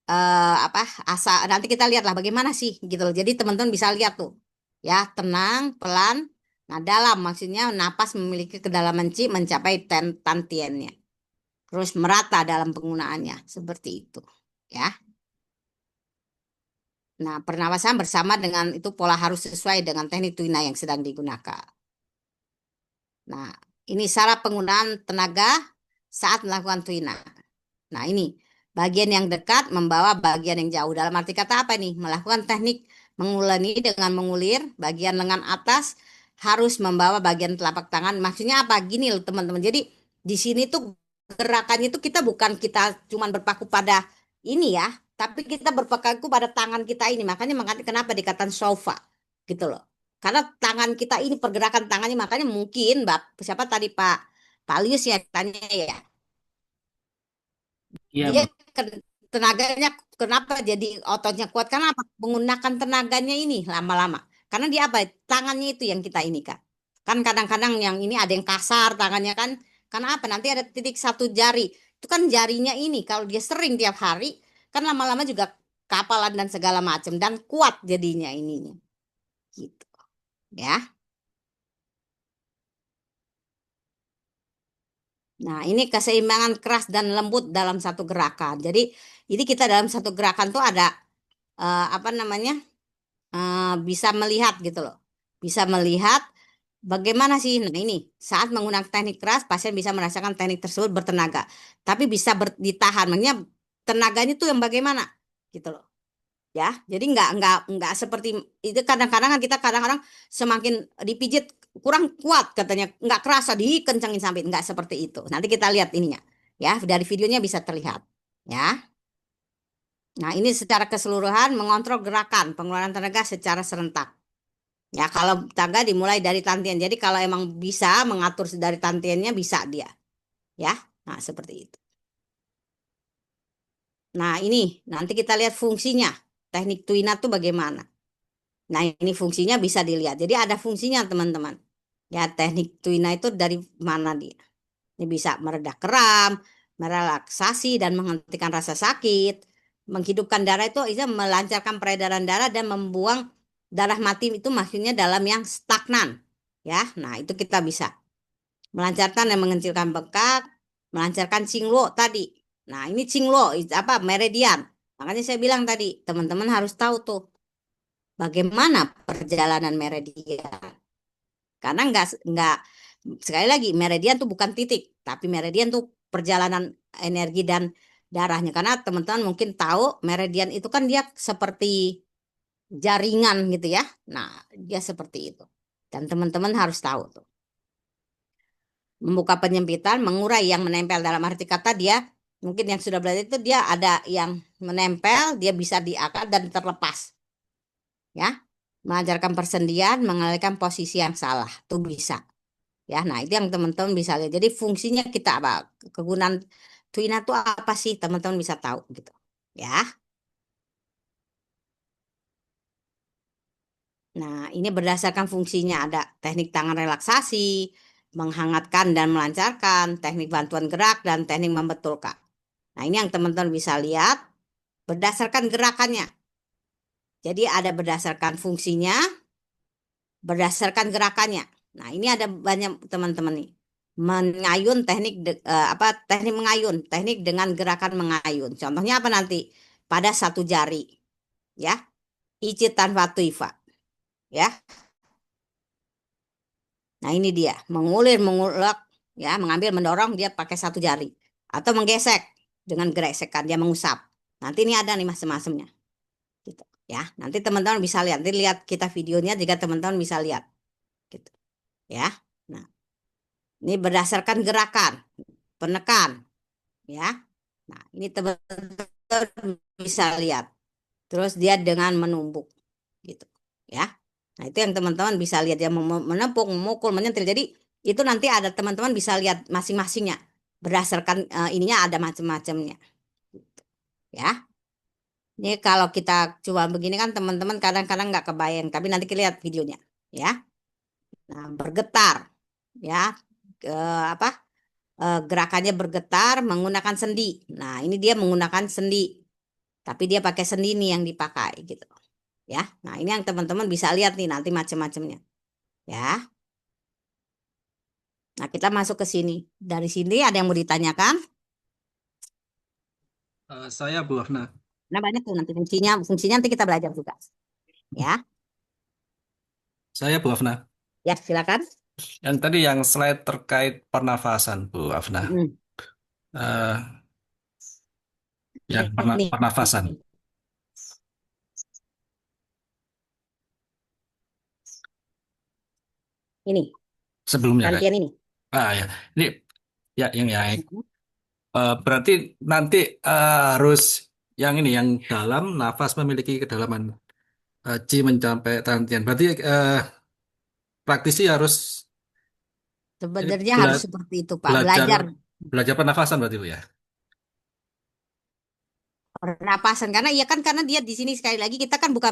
apa asa. Nanti kita lihatlah bagaimana sih gitu loh. Jadi teman-teman bisa lihat tuh ya tenang pelan. Nah dalam maksudnya napas memiliki kedalaman mencapai tantiennya. Terus merata dalam penggunaannya seperti itu ya. Nah pernapasan bersama dengan itu pola harus sesuai dengan teknik tuina yang sedang digunakan. Nah ini cara penggunaan tenaga saat melakukan tuina. Nah, ini bagian yang dekat membawa bagian yang jauh. Dalam arti kata apa nih? Melakukan teknik mengulangi dengan mengulir bagian lengan atas harus membawa bagian telapak tangan. Maksudnya apa? Gini loh teman-teman. Jadi di sini tuh gerakannya itu kita bukan kita cuman berpaku pada ini ya, tapi kita berpaku pada tangan kita ini. Makanya kenapa dikatakan sofa gitu loh. Karena tangan kita ini pergerakan tangannya makanya mungkin siapa tadi Pak Lius ya tanya ya Iya, dia Bu. tenaganya kenapa jadi ototnya kuat karena apa menggunakan tenaganya ini lama-lama karena dia apa tangannya itu yang kita ini kan kadang-kadang yang ini ada yang kasar tangannya kan karena apa nanti ada titik satu jari itu kan jarinya ini kalau dia sering tiap hari kan lama-lama juga kapalan dan segala macam dan kuat jadinya ininya gitu ya. Nah, ini keseimbangan keras dan lembut dalam satu gerakan. Jadi, kita dalam satu gerakan tuh ada apa namanya? Bisa melihat gitu loh. Bisa melihat bagaimana sih. Nah, ini saat menggunakan teknik keras, pasien bisa merasakan teknik tersebut bertenaga. Tapi bisa ditahan. Maksudnya tenaganya tuh yang bagaimana gitu loh. Ya, jadi nggak seperti itu kadang-kadang kan kita kadang-kadang semakin dipijit kurang kuat katanya nggak kerasa dikencengin sampai nggak seperti itu. Nanti kita lihat ininya ya dari videonya bisa terlihat ya. Nah ini secara keseluruhan mengontrol gerakan pengeluaran tenaga secara serentak. Ya kalau tenaga dimulai dari tantian. Jadi kalau emang bisa mengatur dari tantiannya bisa dia ya. Nah seperti itu. Nah ini nanti kita lihat fungsinya teknik tuina tuh bagaimana. Nah, ini fungsinya bisa dilihat. Jadi ada fungsinya, teman-teman. Ya, teknik tuina itu dari mana dia? Ini bisa meredah kram, merelaksasi dan menghentikan rasa sakit, menghidupkan darah itu melancarkan peredaran darah dan membuang darah mati itu maksudnya dalam yang stagnan. Ya, nah itu kita bisa melancarkan dan mengecilkan bengkak, melancarkan cinglo tadi. Nah, ini cinglo apa meridian. Makanya saya bilang tadi, teman-teman harus tahu tuh bagaimana perjalanan meridian. Karena nggak sekali lagi meridian tuh bukan titik, tapi meridian tuh perjalanan energi dan darahnya. Karena teman-teman mungkin tahu meridian itu kan dia seperti jaringan gitu ya. Nah, dia seperti itu. Dan teman-teman harus tahu tuh. membuka penyempitan, mengurai yang menempel, dalam arti kata dia mungkin yang sudah belajar itu dia ada yang menempel, dia bisa diangkat dan terlepas, ya. Mengajarkan persendian, mengalihkan posisi yang salah, itu bisa. Ya, nah itu yang teman-teman bisa lihat. Jadi fungsinya kita apa? Kegunaan Tuina itu apa sih? Teman-teman bisa tahu gitu. Ya. Nah, ini berdasarkan fungsinya ada teknik tangan relaksasi, menghangatkan dan melancarkan, teknik bantuan gerak dan teknik membetulkan. Nah, ini yang teman-teman bisa lihat berdasarkan gerakannya. Jadi ada berdasarkan fungsinya, berdasarkan gerakannya. Nah, ini ada banyak teman-teman nih. Mengayun teknik mengayun, teknik dengan gerakan mengayun. Contohnya apa nanti? Pada satu jari, ya. Icit tanpa tuifa, ya. Nah, ini dia, mengulir, mengulek, ya, mengambil, mendorong dia pakai satu jari atau menggesek dengan gesekan dia mengusap. Nanti ini ada nih macam-macamnya. Gitu, ya. Nanti teman-teman bisa lihat. Nanti lihat kita videonya jika teman-teman bisa lihat. Gitu, ya. Nah, ini berdasarkan gerakan, penekan, ya. Nah, ini teman-teman bisa lihat. Terus dia dengan menumbuk, gitu, ya. Nah, itu yang teman-teman bisa lihat ya, menepuk, memukul, menyentil. Jadi itu nanti ada teman-teman bisa lihat masing-masingnya. Berdasarkan ininya ada macam-macamnya, gitu, ya. Ini kalau kita coba begini kan teman-teman kadang-kadang nggak kebayang, tapi nanti kita lihat videonya, ya. Nah, bergetar, ya. Apa? Gerakannya bergetar menggunakan sendi. Nah, ini dia menggunakan sendi, tapi dia pakai sendi nih yang dipakai gitu, ya. Nah, ini yang teman-teman bisa lihat nih nanti macam-macamnya, ya. Nah, kita masuk ke sini. Dari sini ada yang mau ditanyakan? Saya Bu Hafna. Nah, banyak tuh nanti fungsinya nanti kita belajar juga, ya. Saya Bu Hafna. Ya, silakan. Yang tadi yang slide terkait pernafasan Bu Hafna. Mm. Eh, yang Nih, pernafasan ini sebelumnya kayak. gantian ini. Ya. Ini ya yang Mm. berarti nanti harus yang ini yang dalam nafas memiliki kedalaman C mencapai tantian. Berarti praktisi harus ini Sebenarnya harus seperti itu, Pak. belajar Belajar belajar pernafasan berarti Bu ya. pernapasan karena dia di sini sekali lagi kita kan bukan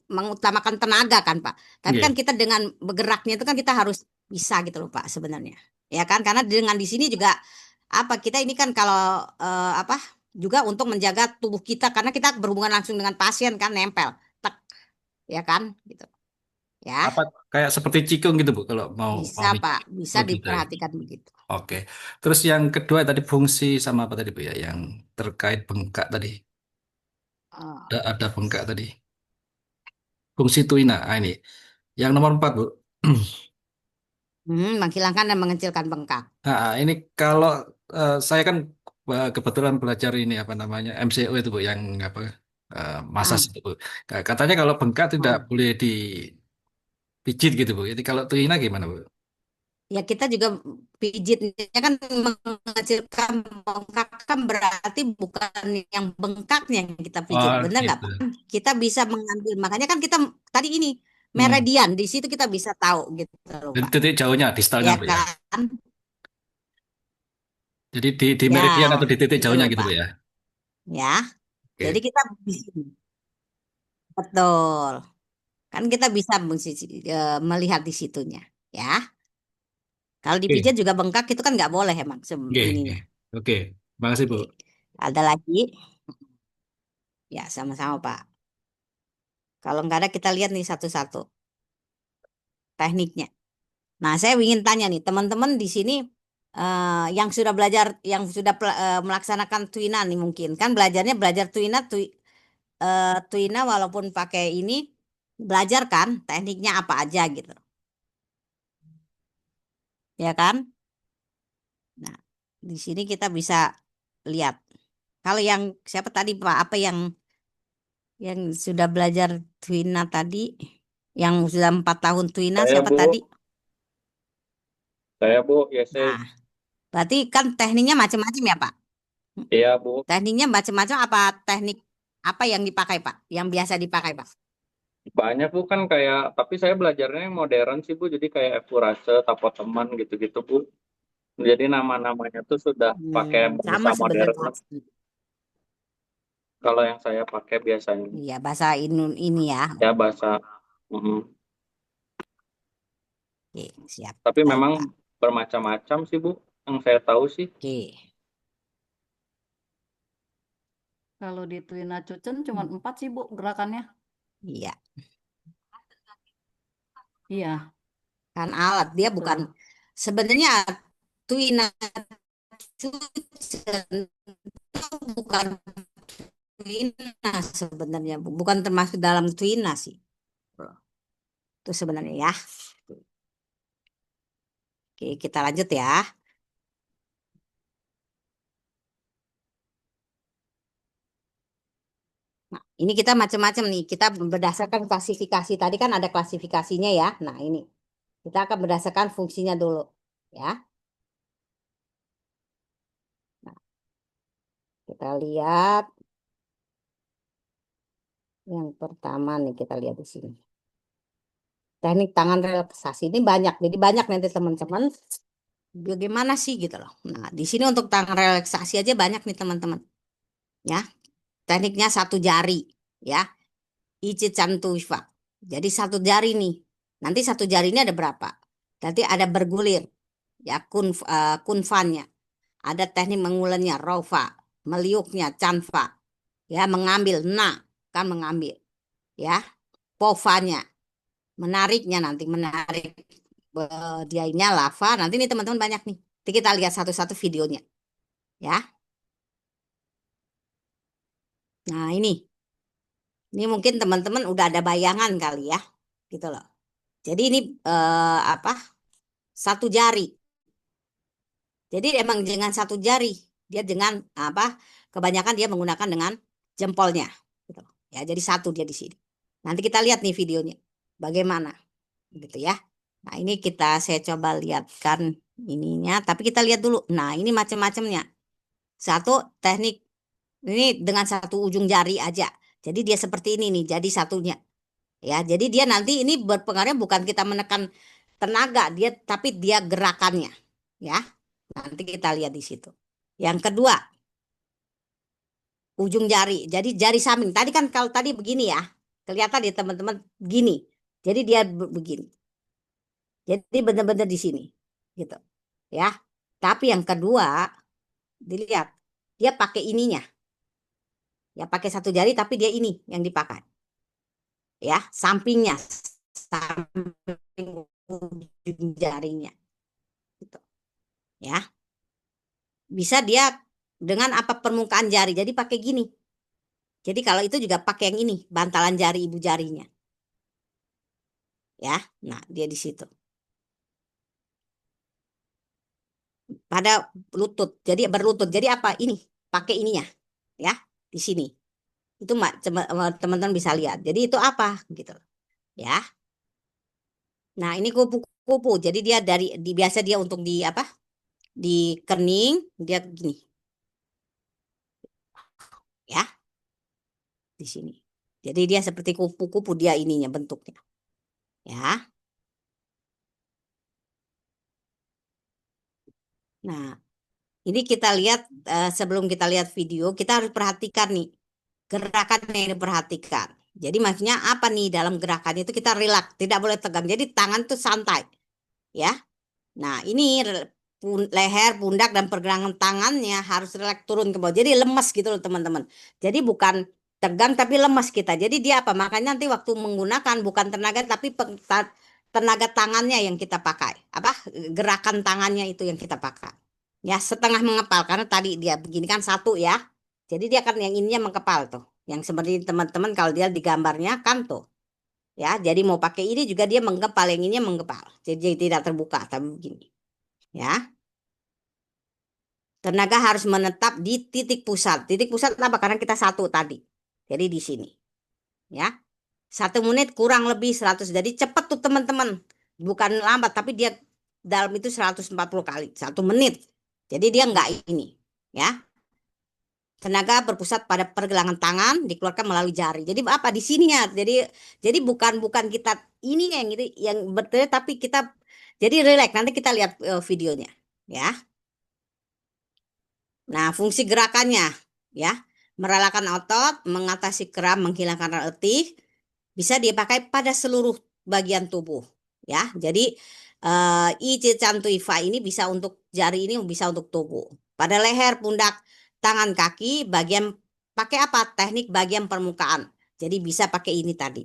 mengutamakan tenaga kan, Pak. Tapi kan Iya. kita dengan bergeraknya itu kan kita harus bisa gitu loh, Pak, sebenarnya. Ya kan? Karena dengan di sini juga apa kita ini kan kalau apa juga untuk menjaga tubuh kita karena kita berhubungan langsung dengan pasien kan nempel. Tek, ya kan? Gitu. Ya. Apa kayak seperti cikung gitu Bu kalau mau Bisa, mau Pak. Bisa oh gitu ya. diperhatikan begitu. Oke. Terus yang kedua tadi fungsi sama apa tadi Bu ya? Yang terkait bengkak tadi. Eh, Ada bengkak tadi. Fungsi tuina. Ah, ini. Yang nomor 4 Bu. menghilangkan dan mengecilkan bengkak. Ini kalau saya kan kebetulan belajar ini apa namanya MCO itu Bu yang apa masas Ah, itu Bu. Katanya kalau bengkak tidak ah. boleh dipijit gitu Bu. Jadi kalau tuina gimana Bu? Ya kita juga pijitnya kan mengecilkan bengkak kan berarti bukan yang bengkaknya yang kita pijit, Oh benar nggak gitu. Pak? Kita bisa mengambil, makanya kan kita tadi ini Hmm. meridian di situ kita bisa tahu gitu loh Jadi Pak. titik jauhnya distalnya Ya Bu ya. kan? Jadi di Ya meridian atau di titik gitu jauhnya loh gitu Pak. Bu ya. Ya, jadi Oke. kita di sini betul. Kan kita bisa melihat di situnya. Ya, kalau Oke. dipijat juga bengkak itu kan nggak boleh emang Oke. Oke. ininya. Oke. Makasih Bu. Oke, ada lagi? Ya, sama-sama Pak. Kalau nggak ada kita lihat nih satu-satu tekniknya. Nah, saya ingin tanya nih teman-teman di sini yang sudah belajar, yang sudah melaksanakan Tuina nih mungkin kan belajar Tuina walaupun pakai ini belajar kan tekniknya apa aja gitu, ya kan? Nah, di sini kita bisa lihat. Kalau yang siapa tadi Pak? Apa yang sudah belajar Tuina tadi? Yang sudah 4 tahun Tuina Saya siapa Bu, tadi? Saya Bu, YC. Nah, berarti kan tekniknya macam-macam ya, Pak? Iya Bu. Tekniknya macam-macam apa teknik apa yang dipakai, Pak? Yang biasa dipakai, Pak? Banyak Bu kan kayak, tapi saya belajarnya yang modern sih Bu. Jadi kayak Furase, Tapo Teman gitu-gitu Bu. Jadi nama-namanya tuh sudah pakai Sama bahasa modern. sebenarnya. Kalau yang saya pakai biasanya Iya, bahasa ini ya. ya bahasa. Mhm. Oke, siap. Tapi Baik, memang Pak. bermacam-macam sih Bu. Yang saya tahu sih. Oke. Kalau di Twina Cucen cuma 4 sih Bu gerakannya. Iya, Iya, kan alat dia betul. bukan sebenarnya Twina itu bukan Twina sebenarnya, bukan termasuk dalam Twina sih. Itu sebenarnya ya. Oke, kita lanjut ya. Nah, ini kita macam-macam nih. Kita berdasarkan klasifikasi. Tadi kan ada klasifikasinya ya. Nah, ini kita akan berdasarkan fungsinya dulu ya. Nah, kita lihat yang pertama nih, kita lihat di sini. Teknik tangan relaksasi ini banyak. Jadi banyak nanti teman-teman bagaimana sih gitu loh. Nah, di sini untuk tangan relaksasi aja banyak nih teman-teman. Ya. Tekniknya satu jari ya. Ichichan tuifa. Jadi satu jari nih. Nanti satu jari ini ada berapa? Nanti ada bergulir ya kunfannya. Ada teknik mengulennya rofa, meliuknya canfa. Ya, mengambil kan mengambil. Ya. Povanya, menariknya nanti menarik dianya lava. Nanti nih teman-teman banyak nih. Nanti kita lihat satu-satu videonya. Ya. Nah, ini mungkin teman-teman udah ada bayangan kali ya. Gitu loh. Jadi ini apa? Satu jari. Jadi emang dengan satu jari. Dia dengan apa? Kebanyakan dia menggunakan dengan jempolnya. Gitu. Ya, jadi satu dia di sini. Nanti kita lihat nih videonya. Bagaimana? Gitu ya. Nah, ini saya coba lihatkan ininya. Tapi kita lihat dulu. Nah, ini macam-macamnya. Satu teknik. Ini dengan satu ujung jari aja. Jadi dia seperti ini nih. Jadi satunya. Ya, jadi dia nanti ini berpengaruh bukan kita menekan tenaga dia, tapi dia gerakannya. Ya, nanti kita lihat di situ. Yang kedua, ujung jari. Jadi jari samping. Tadi kan kalau tadi begini ya, kelihatan ya teman-teman gini. Jadi dia begini. Jadi benar-benar di sini, gitu. Ya. Tapi yang kedua, dilihat dia pakai ininya. Ya, pakai satu jari tapi dia ini yang dipakai. Ya, sampingnya, samping ujung jarinya. Gitu. Ya. Bisa dia dengan apa permukaan jari. Jadi pakai gini. Jadi kalau itu juga pakai yang ini, bantalan jari ibu jarinya. Ya. Nah, dia di situ. Pada lutut. Jadi berlutut. Jadi apa? Ini, pakai ininya. Ya, di sini. Itu teman-teman bisa lihat. Jadi itu apa gitu. Ya. Nah, ini kupu-kupu. Jadi dia biasa dia untuk di apa? Di kening, dia gini. Ya. Di sini. Jadi dia seperti kupu-kupu dia ininya bentuknya. Ya. Nah, ini kita lihat sebelum kita lihat video, kita harus perhatikan nih gerakan yang diperhatikan. Jadi maksudnya apa nih dalam gerakan itu kita rileks, tidak boleh tegang. Jadi tangan tuh santai, ya. Nah, ini leher, pundak dan pergelangan tangannya harus rileks turun ke bawah. Jadi lemas gitu loh teman-teman. Jadi bukan tegang tapi lemas kita. Jadi dia apa? Makanya nanti waktu menggunakan bukan tenaga tapi tenaga tangannya yang kita pakai. Apa? Gerakan tangannya itu yang kita pakai. Ya, setengah mengepal karena tadi dia begini kan satu ya. Jadi dia kan yang ininya mengepal tuh. Yang seperti teman-teman kalau dia di gambarnya kan tuh. Ya, jadi mau pakai ini juga dia menggepal, yang ininya menggepal. Jadi tidak terbuka tapi begini. Ya. Tenaga harus menetap di titik pusat. Titik pusat apa? Karena kita satu tadi. Jadi di sini. Ya. 1 menit kurang lebih 100. Jadi cepat tuh teman-teman. Bukan lambat tapi dia dalam itu 140 kali 1 menit. Jadi dia enggak ini, ya. Tenaga berpusat pada pergelangan tangan dikeluarkan melalui jari. Jadi apa di sininya? Jadi bukan kita ini yang gitu yang betul, tapi kita jadi relax. Nanti kita lihat videonya, ya. Nah, fungsi gerakannya, ya, merelakan otot, mengatasi kram, menghilangkan letih, bisa dipakai pada seluruh bagian tubuh, ya. Jadi Ichican Tuifa ini bisa untuk jari, ini bisa untuk tubuh. Pada leher, pundak, tangan, kaki, bagian pakai apa? Teknik bagian permukaan. Jadi bisa pakai ini tadi.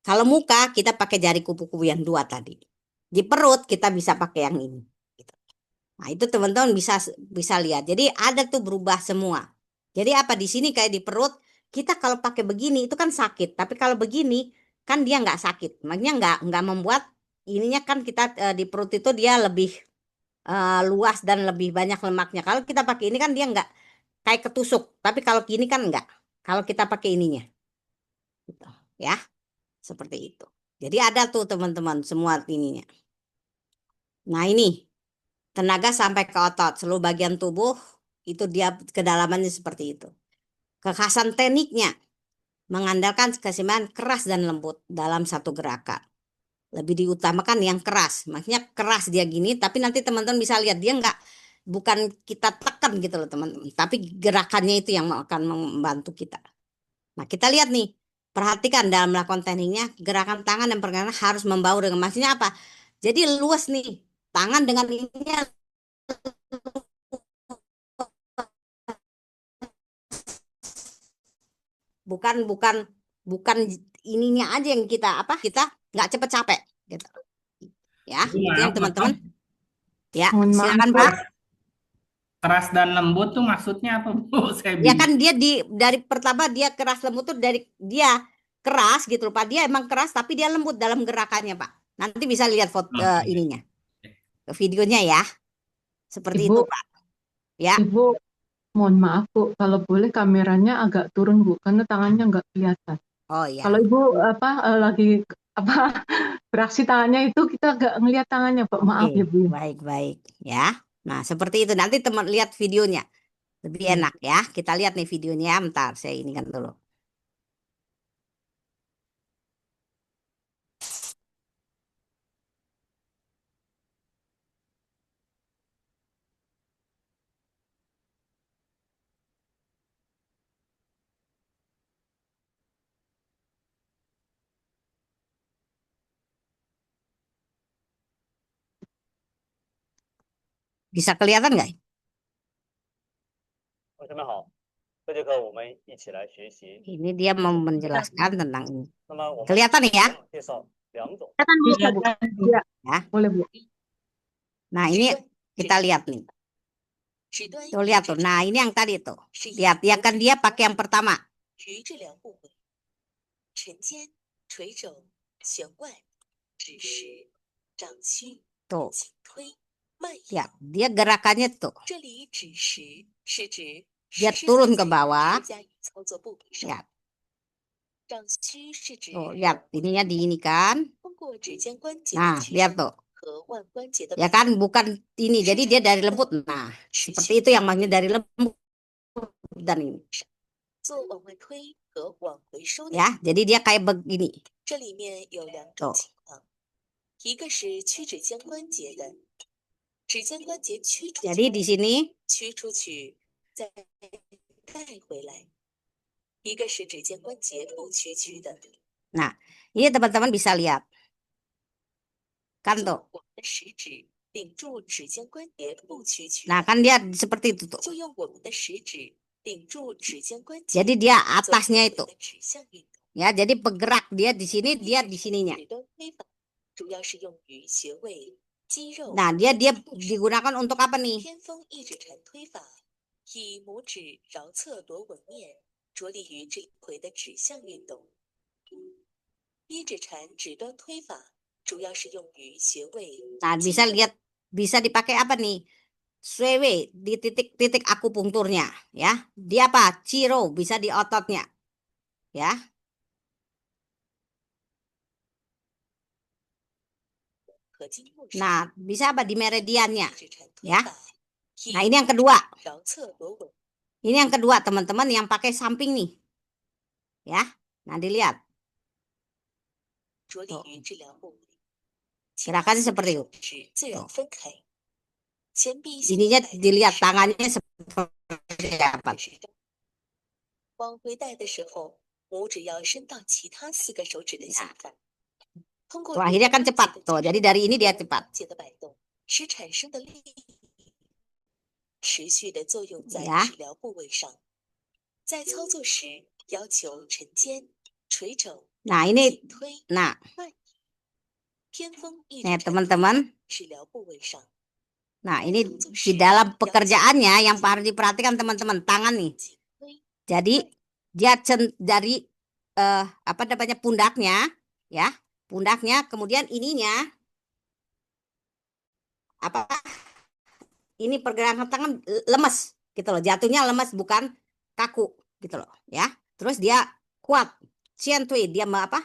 Kalau muka kita pakai jari kupu-kupu yang 2 tadi. Di perut kita bisa pakai yang ini. Nah, itu teman-teman bisa lihat. Jadi ada tuh berubah semua. Jadi apa di sini kayak di perut, kita kalau pakai begini itu kan sakit, tapi kalau begini kan dia nggak sakit. Makanya nggak membuat ininya kan kita di perut itu dia lebih luas dan lebih banyak lemaknya. Kalau kita pakai ini kan dia nggak kayak ketusuk, tapi kalau gini kan nggak. Kalau kita pakai ininya, gitu, ya, seperti itu. Jadi ada tuh teman-teman semua ininya. Nah ini. Tenaga sampai ke otot, seluruh bagian tubuh itu dia kedalamannya seperti itu. Kekhasan tekniknya mengandalkan keseimbangan keras dan lembut dalam satu gerakan. Lebih diutamakan yang keras, maksudnya keras dia gini, tapi nanti teman-teman bisa lihat dia bukan kita tekan gitu loh teman-teman, tapi gerakannya itu yang akan membantu kita. Nah kita lihat nih, perhatikan dalam melakukan tekniknya, gerakan tangan dan pergelangan harus membaur dengan, maksudnya apa? Jadi luas nih, tangan dengan ini bukan ininya aja yang kita nggak cepet capek gitu, ya. Ibu, Itu yang maaf, teman-teman, ya. Mohon maaf, Silakan Bu. Pak. keras dan lembut tuh maksudnya apa, Bu? Saya Ya bingung. kan dia dari pertama dia keras lembut tuh dari dia keras gitu loh Pak, dia emang keras tapi dia lembut dalam gerakannya Pak. Nanti bisa lihat foto Oke. ininya, videonya ya, seperti Ibu, itu Pak, ya. Ibu, mohon maaf Bu, kalau boleh kameranya agak turun Bu, karena tangannya nggak kelihatan. Oh ya, Kalau Ibu lagi beraksi tangannya itu kita nggak ngelihat tangannya Pak, maaf oke, ya Bu. baik ya. Nah seperti itu, nanti teman lihat videonya lebih Iya. enak ya. Kita lihat nih videonya, bentar saya ini kan dulu. Bisa kelihatan nggak? 同学们好，这节课我们一起来学习。 Ini dia mau menjelaskan tentang ini. 那么我们 Kelihatan nih ya? 介绍2种。 Bisa Bu. Ya, Ya. boleh Bu. Nah ini kita lihat nih. Tuh lihat tuh. Nah ini yang tadi tuh. Lihat ya kan dia pakai yang pertama. 于这两部位，沉肩、垂肘、悬腕、指实、掌虚、 Tuh. 颈推、慢 Ya 摇。 dia gerakannya tuh. 这里指实是指 Dia 实 turun 在 ke bawah. 指甲与操作部位上， Lihat. 掌虚是指 Tuh lihat ininya di ini kan. 通过指尖关节 Nah 的屈 lihat 伸 tuh. 和腕关节的 Ya 摆 kan 动， bukan ini. Jadi dia dari lembut. Nah 持 seperti 续 itu yang maksudnya dari lembut dan ini. 做往外推和往回收的 Ya jadi dia kayak begini. 这里面有2种 Tuh. 情况，一个是屈指尖关节的，指尖关节屈出 Jadi di 去， sini 屈出去再带回来；一个是指尖关节不屈曲的， nah ini teman-teman bisa lihat. Kan tuh. 我们的食指顶住指尖关节不屈曲， Nah kan dia seperti itu tuh. 就用我们的食指顶住指尖关节， Jadi dia 做 atasnya 来 itu. 回的指向运动。 Ya jadi bergerak dia di sini, 一 dia 指 di 禅 sininya. 指端推法主要是用于穴位、肌肉、 Nah dia 部首。 digunakan untuk apa nih? 偏锋一指禅推法以拇指绕侧螺纹面，着力于这一回的指向运动。一指禅指端推法主要是用于穴位、 Nah 肌 bisa 肉、 lihat, bisa dipakai apa nih? Swewe di titik-titik akupunkturnya, ya. Dia apa? Ciro bisa di ototnya, ya. 和经络上， Nah, bisa apa di meridiannya? 一指禅推 Ya. 法 Nah, 以 ini yang kedua. 桡侧螺纹 Ini yang kedua, teman-teman yang pakai samping nih. Ya. Nah, dilihat. 着力于治疗部位，其 Gerakannya 他四个 seperti 手 itu. 指自然 Tuh. 分开，前臂向 Ininya 摆动 dilihat 时， tangannya seperti apa. 也是这样往回带的时候，拇指要伸到其他四个手指的下方。通过 Tuh, akhirnya kan 关节 cepat. 的 Tuh, 接 jadi 触 dari ini dia 和 cepat. 关节的摆动，使产生的力持续的作用在 Ya. 治疗部位上。在操作时，要求沉肩、垂肘、 Nah, ini 紧推、 nah, 慢移。偏锋一 nih 指禅推法 teman-teman. 治疗部位上， Nah, 在 ini 操作 di 时 dalam 要求 pekerjaannya yang 紧 harus diperhatikan teman-teman, tangan nih. 紧推。 Jadi dia dari apa namanya pundaknya, ya, pundaknya, kemudian ininya apa? Ini pergerakan tangan lemes gitu loh, jatuhnya lemes bukan kaku gitu loh, ya. Terus dia kuat, cientui, dia apa?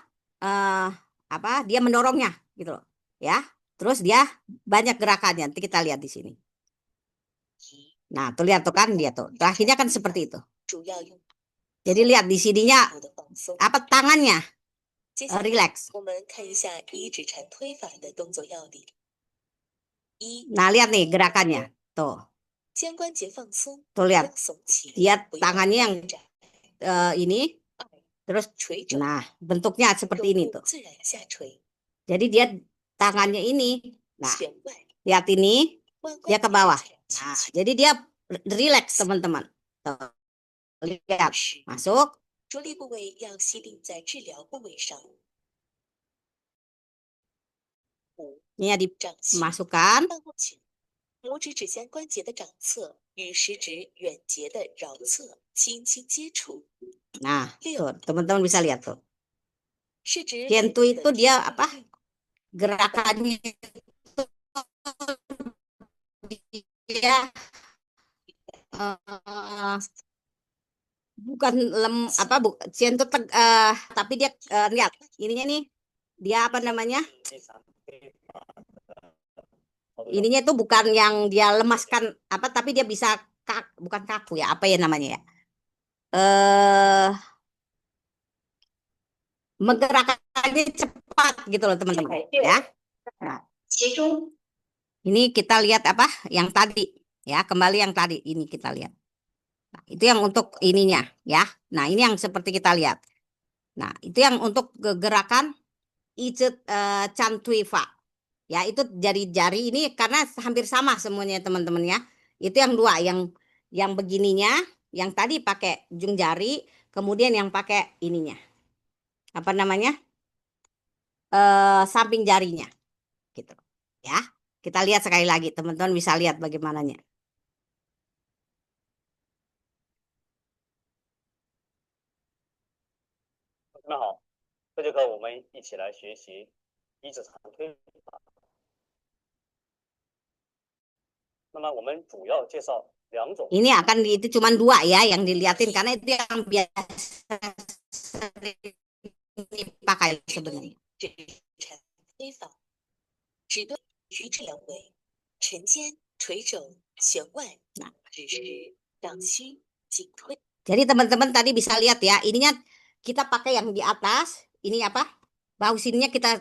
Dia mendorongnya gitu loh, ya. Terus dia banyak gerakannya, nanti kita lihat di sini. Nah, tuh lihat tuh kan dia tuh, terakhirnya kan seperti itu. 主要用 Jadi lihat di sininya 头的放松。 apa tangannya 接下来 relax. 我们看一下一指禅推法的动作要领。一， Nah, lihat nih gerakannya. Tuh, 肩关节放松， tuh 不 lihat. 要耸起， Dia 不要 tangannya yang 扩展。 ini 二， terus 垂肘， nah, bentuknya seperti 肘 ini 部 tuh. 自然下垂， Jadi dia tangannya ini. Nah, 旋外， lihat ini 腕 dia 关 ke 节 bawah. 自然 Nah, 轻轻。 jadi dia relax teman-teman. Tuh, 同 lihat 时， masuk. 着力部位要吸定在治疗部位上。五， Ini ya 掌心 dimasukkan. 半握拳，拇指指尖关节的掌侧与食指远节的桡侧轻轻接触。 Nah, 六， tuh teman-teman bisa lihat tuh. 是指 Cientu 两 itu 个 dia 天 apa? Gerakannya itu dia bukan cientu tapi dia lihat ininya nih dia apa namanya? 一指禅推法的操作要 Ininya itu bukan yang dia lemaskan apa, tapi dia bisa bukan kaku ya, apa ya namanya ya? Menggerakkannya cepat gitu loh teman-teman ya. Nah, ini kita lihat apa yang tadi ya, kembali yang tadi ini kita lihat. Nah, itu yang untuk ininya ya. Nah, ini yang seperti kita lihat. Nah, itu yang untuk gerakan Ijet Chantuifa. Ya, itu jari-jari ini karena hampir sama semuanya teman-teman ya. Itu yang dua, yang begininya, yang tadi pakai ujung jari, kemudian yang pakai ininya. Apa namanya? Samping jarinya. Gitu. Ya. Kita lihat sekali lagi, teman-teman bisa lihat bagaimananya. 那好，这节课我们一起来学习一指禅推法。那么我们主要介绍两种。 Ini akan itu cuma dua ya yang dilihatin karena itu yang biasa dipakai sebenarnya. 指禅推法，指对于治疗为沉肩、垂肘、旋外、指实、掌虚、紧推。 Jadi teman-teman tadi bisa lihat ya, ininya kita pakai yang di atas, ini apa? Bahu sininya kita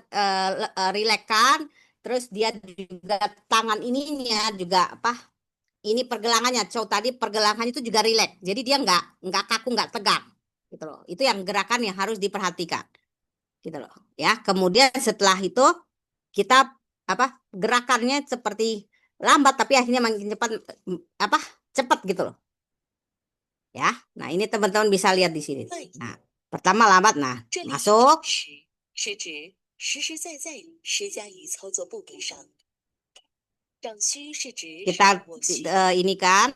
rilekkan, terus dia juga tangan ininya juga apa? Ini pergelangannya, tadi pergelangan itu juga rileks. Jadi dia nggak kaku, nggak tegang, gitu loh. Itu yang gerakan yang harus diperhatikan, gitu loh. Ya, kemudian setelah itu kita apa? Gerakannya seperti lambat tapi akhirnya makin cepat, apa? Cepat gitu loh. Ya, nah ini teman-teman bisa lihat di sini. Nah, pertama lambat, nah 这里 masuk. 是指实实在在施加于操作部位上。掌虚是指 Kita 手握虚， ini kan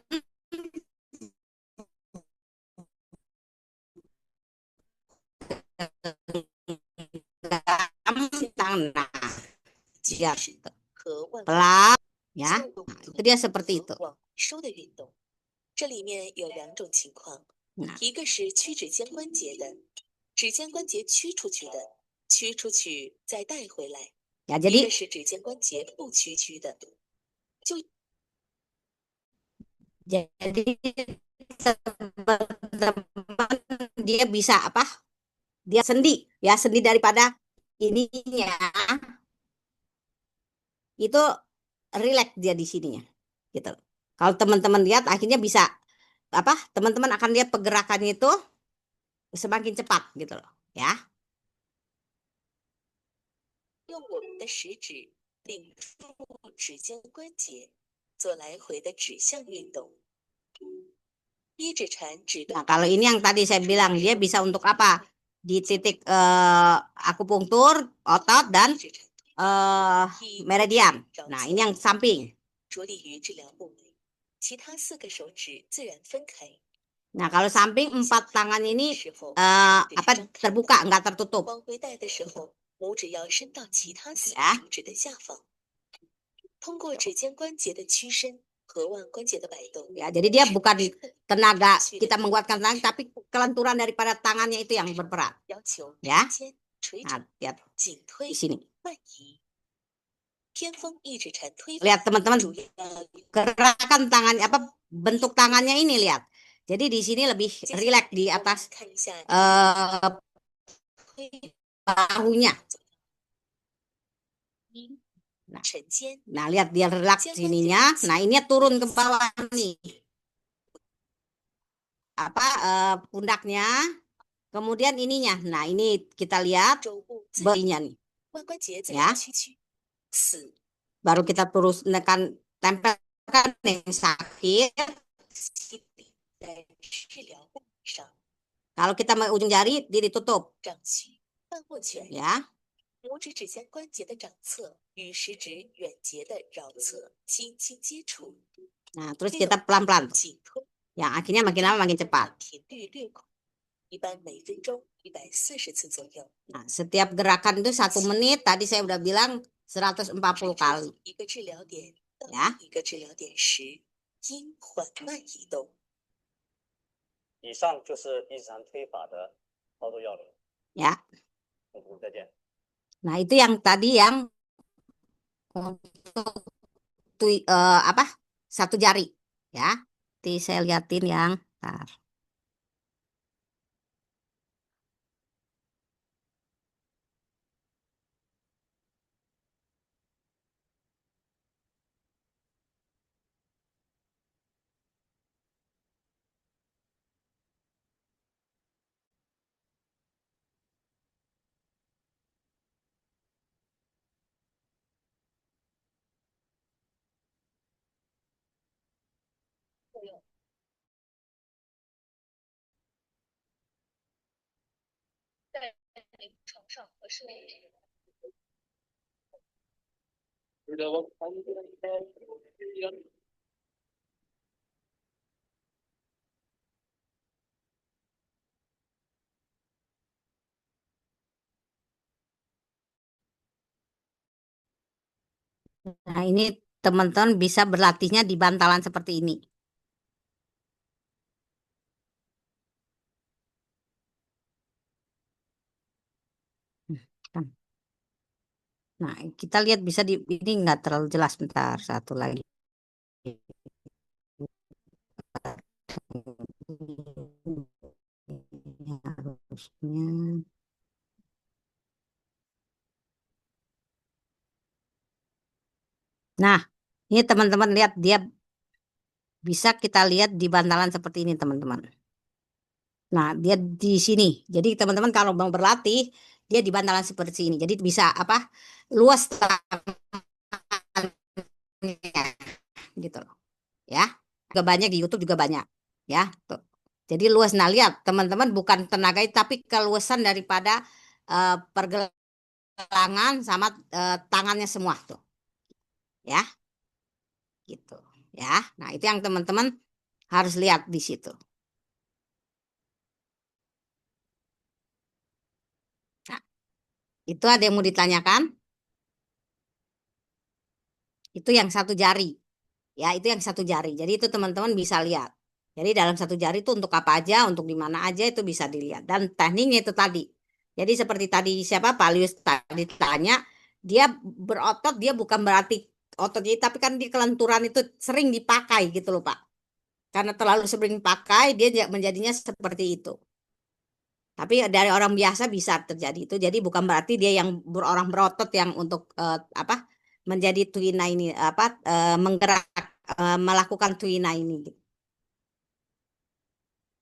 nah, 举式和腕关 pelan ya. 节 Nah, itu dia seperti itu. 往收的运动。这里面有两种情况， Nah, 一个是屈指尖关节的，指尖关节屈出去的，屈出去再带回来， Ya, 一 jadi 个是指尖关节不屈曲的，就 jadi teman-teman dia bisa apa? Dia sendi, ya sendi daripada ininya itu relax dia di sininya, gitu. Kalau teman-teman lihat akhirnya bisa apa? Teman-teman akan lihat pergerakannya itu semakin cepat gitu loh, ya. 用我们的食指顶住指尖关节，做来回的指向运动。一指禅指 Nah, 端 kalau ini yang tadi saya bilang dia bisa untuk apa? Di titik akupunktur, otot dan 一指禅 meridian. Nah, ini yang samping. 着力于治疗部位，其他4个手指自然分开。 Nah, kalau samping 4 tangan ini 时候 apa terbuka, enggak tertutup. 往回带的时候，拇指要伸到其他4 Ya. 个手指的下方，通过指尖关节的屈伸和腕关节的摆动。 Ya, jadi dia bukan tenaga kita menguatkan tangan, tapi kelenturan daripada tangannya itu yang berperan. 要求 Ya. 指尖垂 Nah, 直 lihat 紧推 di sini. 慢移。偏锋一指禅推法 Lihat teman-teman 主要 gerakan tangannya apa bentuk tangannya ini lihat. Jadi di sini lebih 接下来 rileks di 我们 atas 看一下 推 bahunya. 沉肩 Nah, lihat dia relaks sininya. Nah, ini turun ke bawah nih. Apa pundaknya. Kemudian ininya. Nah, ini kita lihat 肘部自 belinya nih. 腕关节自 Ya. 然屈曲。4 Baru kita terus menekan tempelkan yang sakit. 心理在治疗部位上 Kalau kita mau ujung jari dia ditutup, 掌虚半握拳， ya. 拇指指尖关节的掌侧与食指远节的桡侧轻轻接触， Nah, terus kita pelan-pelan. 紧推， Yang akhirnya makin lama makin cepat. 频率略快，一般每分钟140次左右。 Nah, setiap gerakan itu 1 menit. Tadi saya udah bilang 140 kali. 一个治疗点到 Ya. 另一个治疗点时，应缓慢移动。以上就是一指禅推法的操作要领。 Ya. 我们再见。 Nah, itu yang tadi yang untuk apa? 1 jari, ya. Nanti saya liatin yang ntar. Nah, ini teman-teman bisa berlatihnya di bantalan seperti ini. Nah, kita lihat bisa di ini nggak terlalu jelas, bentar, satu lagi. Harusnya. Nah, ini teman-teman lihat dia bisa kita lihat di bantalan seperti ini, teman-teman. Nah, dia di sini. Jadi teman-teman kalau mau berlatih, dia di bantalan seperti ini. Jadi bisa apa? Luas tangannya gitu loh. Ya. Juga banyak di YouTube juga banyak. Ya, tuh. Jadi luas. Nah, lihat teman-teman bukan tenaga tapi keluasan daripada pergelangan sama tangannya semua tuh. Ya. Gitu. Ya. Nah, itu yang teman-teman harus lihat di situ. Nah, itu ada yang mau ditanyakan? Itu yang 1 jari. Ya, itu yang 1 jari. Jadi itu teman-teman bisa lihat. Jadi dalam 1 jari itu untuk apa aja, untuk di mana aja itu bisa dilihat. Dan tekniknya itu tadi. Jadi seperti tadi siapa Pak Lius tadi tanya, dia berotot, dia bukan berarti ototnya, tapi kan dia kelenturan itu sering dipakai gitu loh Pak. Karena terlalu sering pakai, dia menjadinya seperti itu. Tapi dari orang biasa bisa terjadi itu. Jadi bukan berarti dia yang orang berotot yang untuk apa menjadi tuina ini apa menggerak melakukan tuina ini gitu.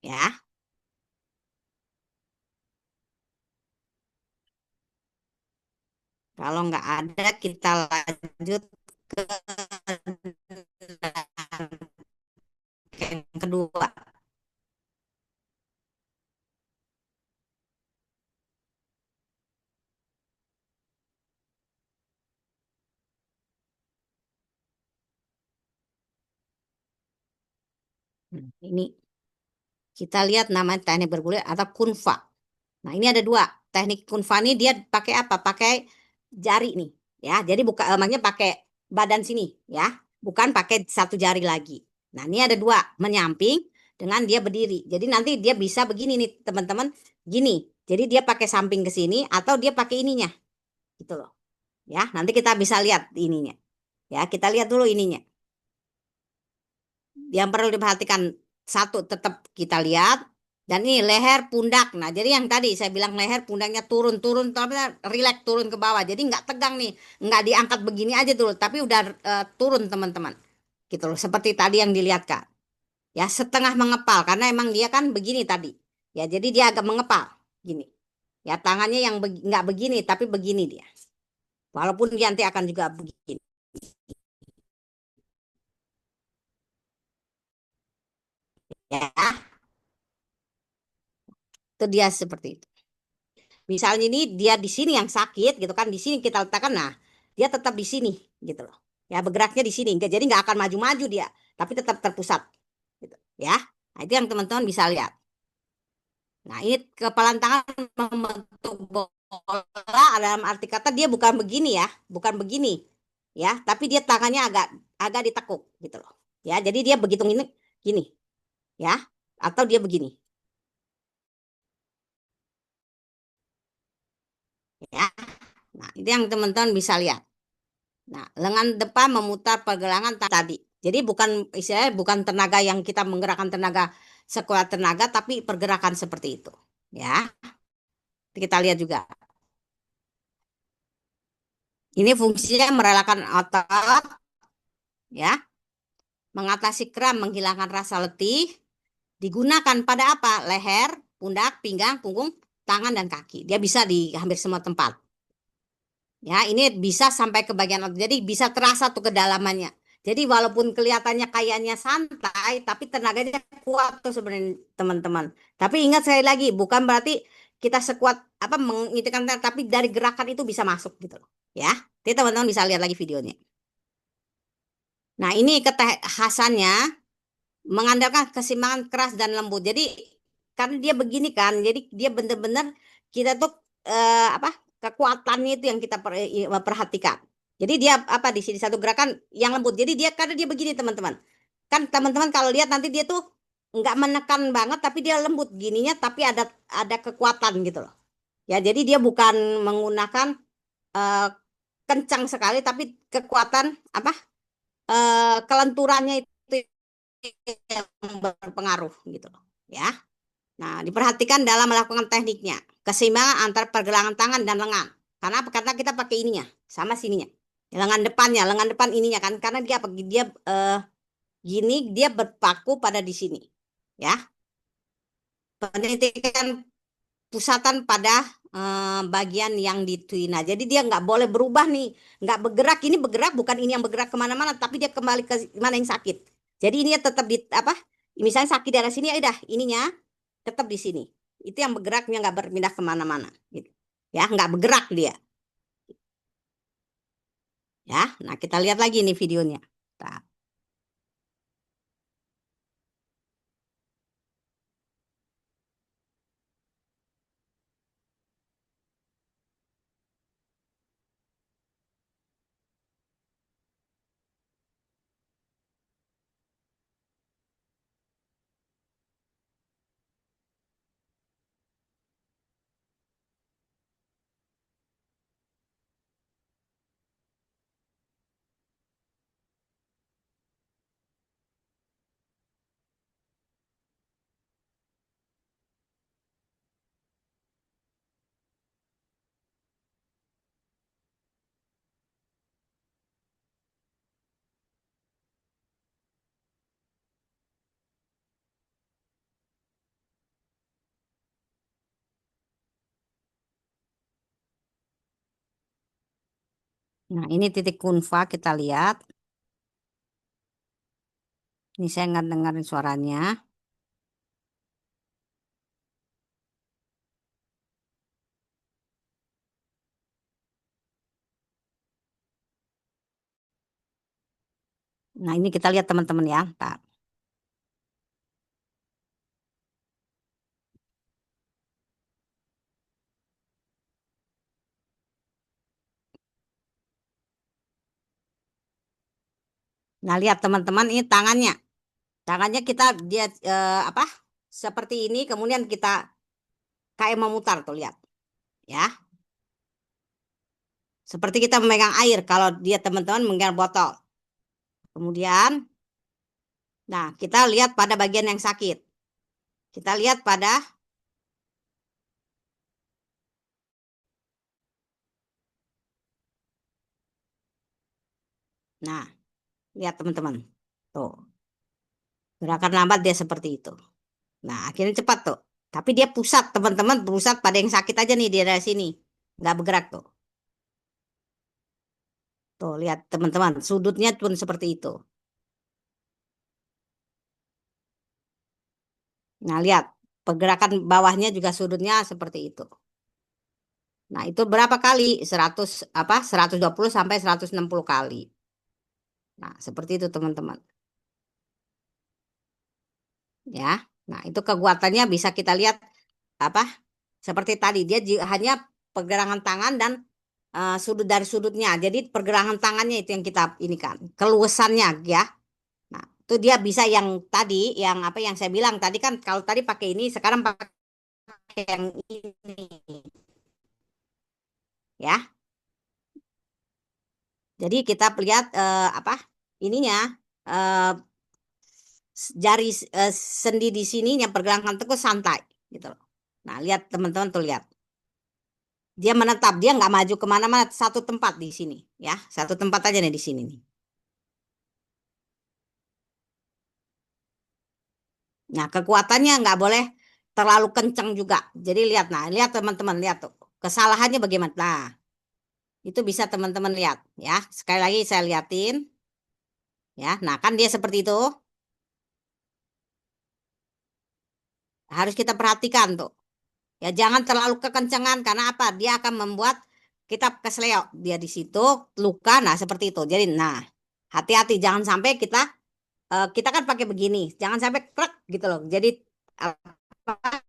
Ya. Kalau nggak ada kita lanjut ke yang kedua. Ini kita lihat namanya teknik bergulir atau kunfa. Nah, ini ada dua. Teknik kunfa ini dia pakai apa? Pakai jari nih, ya. Jadi bukan makanya pakai badan sini, ya. Bukan pakai satu jari lagi. Nah, ini ada dua, menyamping dengan dia berdiri. Jadi nanti dia bisa begini nih, teman-teman. Gini. Jadi dia pakai samping ke sini atau dia pakai ininya. Gitu loh. Ya, nanti kita bisa lihat ininya. Ya, kita lihat dulu ininya. Yang perlu diperhatikan satu tetap kita lihat. Dan ini leher pundak. Nah, jadi yang tadi saya bilang leher pundaknya turun tapi rileks turun ke bawah. Jadi nggak tegang nih, nggak diangkat begini aja dulu, tapi udah turun teman-teman. Gitu loh, seperti tadi yang dilihat Kak. Ya, setengah mengepal karena emang dia kan begini tadi. Ya, jadi dia agak mengepal gini. Ya, tangannya yang nggak begini tapi begini dia. Walaupun dia nanti akan juga begini. Ya, itu dia seperti itu. Misalnya ini dia di sini yang sakit gitu kan, di sini kita letakkan, nah dia tetap di sini gitu loh. Ya bergeraknya di sini, jadi nggak akan maju-maju dia, tapi tetap terpusat gitu ya. Nah, itu yang teman-teman bisa lihat. Nah, ini kepalan tangan membentuk bola dalam arti kata dia bukan begini ya, bukan begini ya, tapi dia tangannya agak agak ditekuk gitu loh. Ya, jadi dia begitu ini gini ya, atau dia begini ya. Nah, itu yang teman-teman bisa lihat. Nah, lengan depan memutar pergelangan tadi. Jadi bukan istilahnya bukan tenaga yang kita menggerakkan tenaga sekuat tenaga, tapi pergerakan seperti itu. Ya, kita lihat juga. Ini fungsinya merelakan otot, ya, mengatasi kram, menghilangkan rasa letih. Digunakan pada apa? Leher, pundak, pinggang, punggung, tangan dan kaki. Dia bisa di hampir semua tempat. Ya, ini bisa sampai ke bagian otot. Jadi bisa terasa tuh kedalamannya. Jadi walaupun kelihatannya kayaknya santai, tapi tenaganya kuat tuh sebenarnya teman-teman. Tapi ingat sekali lagi, bukan berarti kita sekuat apa mengitikan, tapi dari gerakan itu bisa masuk gitu loh. Ya, jadi teman-teman bisa lihat lagi videonya. Nah, ini kekhasannya mengandalkan keseimbangan keras dan lembut. Jadi karena dia begini kan, jadi dia benar-benar kita tuh apa kekuatannya itu yang kita perhatikan. Jadi dia apa di sini satu gerakan yang lembut. Jadi dia karena dia begini teman-teman. Kan teman-teman kalau lihat nanti dia tuh nggak menekan banget, tapi dia lembut gininya, tapi ada kekuatan gitu loh. Ya, jadi dia bukan menggunakan eh, kencang sekali, tapi kekuatan apa kelenturannya itu yang berpengaruh gitu loh. Ya. Nah, diperhatikan dalam melakukan tekniknya. Keseimbangan antara pergelangan tangan dan lengan. Karena apa? Karena kita pakai ininya, sama sininya. Lengan depannya, lengan depan ininya kan. Karena dia apa? Dia gini, dia berpaku pada di sini. Ya. Penitikan pusatan pada bagian yang dituina. Jadi dia nggak boleh berubah nih, nggak bergerak. Ini bergerak bukan ini yang bergerak kemana-mana, tapi dia kembali ke mana yang sakit. Jadi ini tetap di apa? Misalnya sakit daerah sini, ya udah ininya tetap di sini. Itu yang bergeraknya nggak berpindah kemana-mana. Gitu. Ya, nggak bergerak dia. Ya, nah kita lihat lagi nih videonya. Nah, Nah, ini titik kunfa kita lihat. Ini saya nggak dengerin suaranya. Nah, ini kita lihat teman-teman ya. Ntar. Nah, lihat teman-teman ini tangannya. Tangannya kita dia apa? Seperti ini, kemudian kita kayak memutar tuh, lihat. Ya. Seperti kita memegang air kalau dia teman-teman memegang botol. Kemudian, nah kita lihat pada bagian yang sakit. Kita lihat pada, nah lihat teman-teman. Tuh, gerakan lambat dia seperti itu. Nah, akhirnya cepat tuh. Tapi dia pusat, teman-teman, pusat pada yang sakit aja nih, dia dari sini. Nggak bergerak tuh. Tuh, lihat teman-teman, sudutnya pun seperti itu. Nah, lihat, pergerakan bawahnya juga sudutnya seperti itu. Nah, itu berapa kali? 100 apa? 120 sampai 160 kali. Nah, seperti itu teman-teman. Ya. Nah, itu kekuatannya bisa kita lihat apa? Seperti tadi dia hanya pergerakan tangan dan sudut dari sudutnya. Jadi pergerakan tangannya itu yang kita ini kan, keluasannya ya. Nah, itu dia bisa yang tadi, yang apa yang saya bilang tadi kan, kalau tadi pakai ini, sekarang pakai yang ini. Ya. Jadi kita lihat apa? Ininya jari sendi di sini yang pergerakan teguh santai gitu loh. Nah, lihat teman-teman tuh, lihat. Dia menetap, dia nggak maju kemana-mana, satu tempat di sini ya, satu tempat aja nih di sini nih. Nah, kekuatannya nggak boleh terlalu kencang juga. Jadi lihat, nah lihat teman-teman, lihat tuh kesalahannya bagaimana. Nah, itu bisa teman-teman lihat ya. Sekali lagi saya liatin ya. Nah, kan dia seperti itu, harus kita perhatikan tuh. Ya, jangan terlalu kekencangan, karena apa? Dia akan membuat kita kesleo. Dia di situ luka, nah seperti itu. Jadi, nah hati-hati jangan sampai kita kan pakai begini, jangan sampai krek gitu loh. Jadi apa,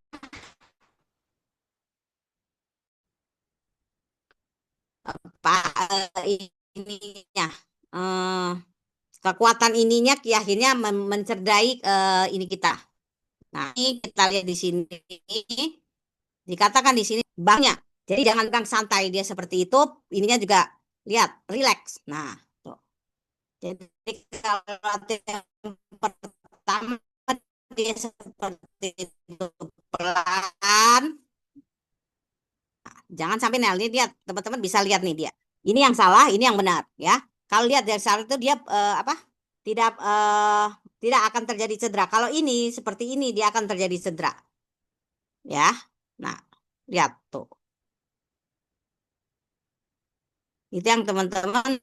ininya eh, kekuatan ininya akhirnya mencerdai ini kita. Nah, ini kita lihat di sini dikatakan di sini banknya. Jadi jangan pegang santai, dia seperti itu, ininya juga lihat relax. Nah, tuh. Jadi kalau latihan pertama dia seperti itu pelan, jangan sampai Nel ini, lihat teman-teman bisa lihat nih dia. Ini yang salah, ini yang benar ya. Kalau lihat dari salah itu dia apa? Tidak akan terjadi cedera. Kalau ini seperti ini dia akan terjadi cedera. Ya. Nah, lihat tuh. Itu yang teman-teman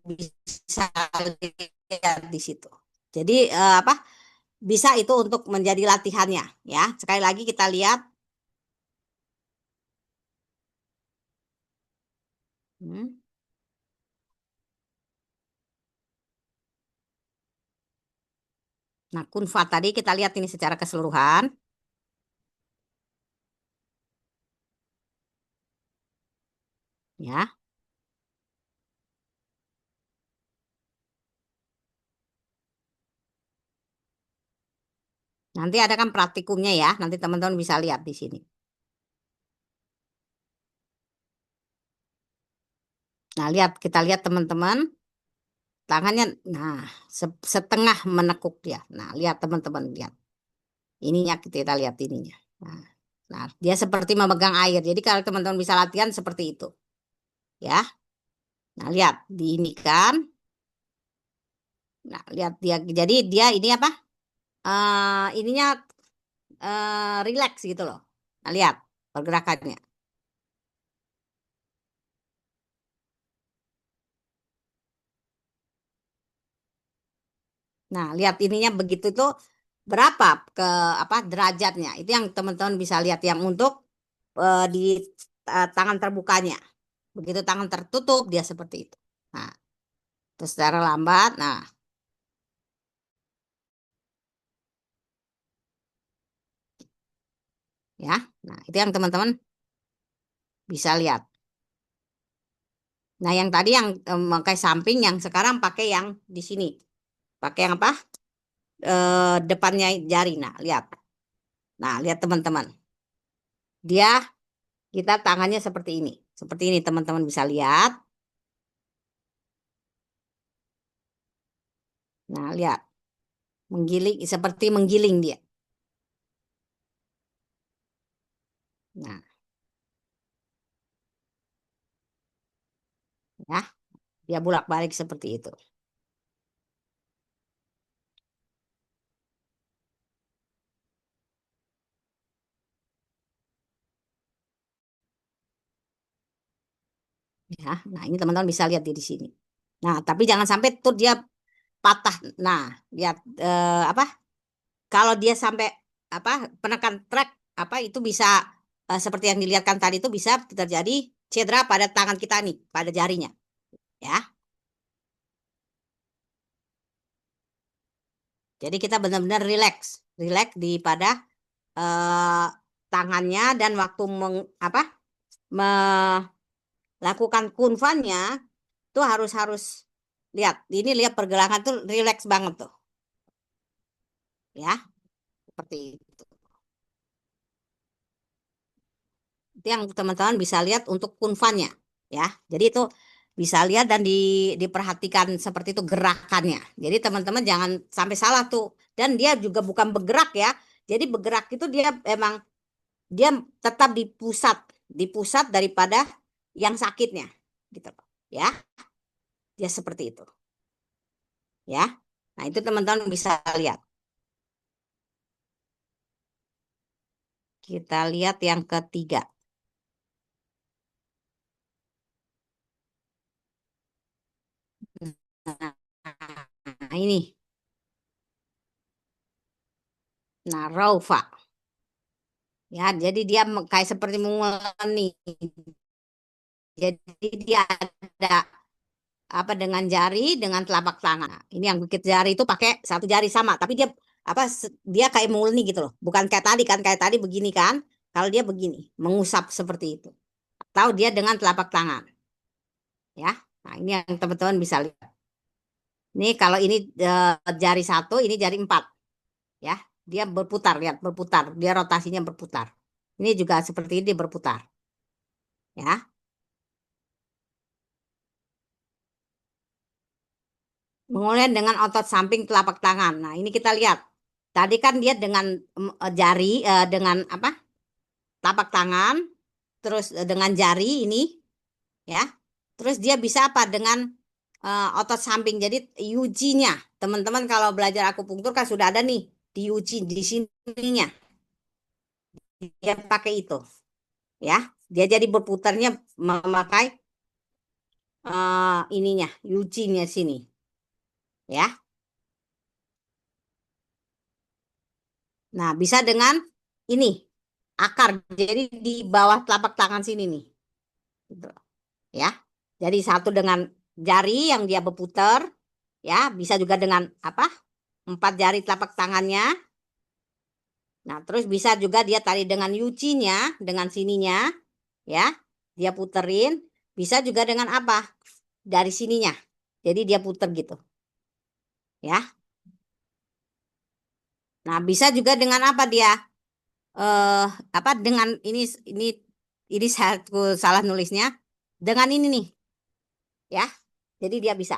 bisa lihat di situ. Jadi apa? Bisa itu untuk menjadi latihannya ya. Sekali lagi kita lihat. Nah, kunfa tadi kita lihat ini secara keseluruhan. Ya. Nanti ada kan praktikumnya ya. Nanti teman-teman bisa lihat di sini. Nah, kita lihat teman-teman. Tangannya, nah, setengah menekuk dia. Nah, lihat teman-teman, lihat. Ininya kita lihat ininya. Nah, dia seperti memegang air. Jadi kalau teman-teman bisa latihan seperti itu. Ya. Nah, lihat di ini kan. Nah, lihat dia. Jadi dia ini apa? Ininya relax gitu loh. Nah, lihat pergerakannya. Nah, lihat ininya begitu tuh berapa ke apa derajatnya. Itu yang teman-teman bisa lihat yang untuk di tangan terbukanya. Begitu tangan tertutup dia seperti itu. Nah, terus secara lambat. Nah, ya. Nah, itu yang teman-teman bisa lihat. Nah, yang tadi yang pakai samping, yang sekarang pakai yang di sini. Pakai yang apa? Depannya jari. Nah, lihat. Nah, lihat teman-teman. Dia kita tangannya seperti ini. Seperti ini teman-teman bisa lihat. Nah, lihat. Menggiling seperti menggiling dia. Nah, ya. Dia bolak-balik seperti itu. Ya, nah ini teman-teman bisa lihat di sini. Nah, tapi jangan sampai tuh dia patah. Nah, lihat apa? Kalau dia sampai apa penekan track apa itu bisa seperti yang dilihatkan tadi itu bisa terjadi cedera pada tangan kita nih, pada jarinya. Ya. Jadi kita benar-benar relax di pada tangannya dan waktu melakukan kunfannya tuh harus lihat. Ini lihat pergerakan tuh relax banget tuh. Ya, seperti itu. Itu yang teman-teman bisa lihat untuk kunfannya, ya. Jadi itu bisa lihat dan diperhatikan seperti itu gerakannya. Jadi teman-teman jangan sampai salah tuh. Dan dia juga bukan bergerak ya. Jadi bergerak itu dia emang dia tetap di pusat daripada yang sakitnya, gitu, ya. Dia seperti itu, ya. Nah itu teman-teman bisa lihat. Kita lihat yang ketiga. Nah ini. Nah, raufa. Ya, jadi dia kayak seperti menguleni. Jadi dia ada apa dengan jari dengan telapak tangan. Nah, ini yang bukit jari itu pakai satu jari sama, tapi dia apa dia kayak menguleni gitu loh. Bukan kayak tadi kan, kayak tadi begini kan. Kalau dia begini, mengusap seperti itu. Atau dia dengan telapak tangan. Ya. Nah, ini yang teman-teman bisa lihat. Ini kalau ini jari satu, ini jari 4. Ya. Dia berputar, lihat berputar. Dia rotasinya berputar. Ini juga seperti ini berputar. Ya. Kemudian dengan otot samping telapak tangan. Nah, ini kita lihat. Tadi kan dia dengan jari, dengan apa? Telapak tangan, terus dengan jari ini, ya. Terus dia bisa apa? Dengan otot samping. Jadi Yuji-nya, teman-teman kalau belajar akupunktur kan sudah ada nih di Yuji di sininya. Dia pakai itu, ya. Dia jadi berputarnya memakai ininya, Yuji-nya sini, ya. Nah, bisa dengan ini akar. Jadi di bawah telapak tangan sini nih. Gitu. Ya. Jadi satu dengan jari yang dia berputar, ya, bisa juga dengan apa? 4 jari telapak tangannya. Nah, terus bisa juga dia tarik dengan yujinya, dengan sininya, ya. Dia puterin, bisa juga dengan apa? Dari sininya. Jadi dia puter gitu. Ya. Nah, bisa juga dengan apa dia? Apa dengan ini saya salah nulisnya dengan ini nih, ya. Jadi dia bisa,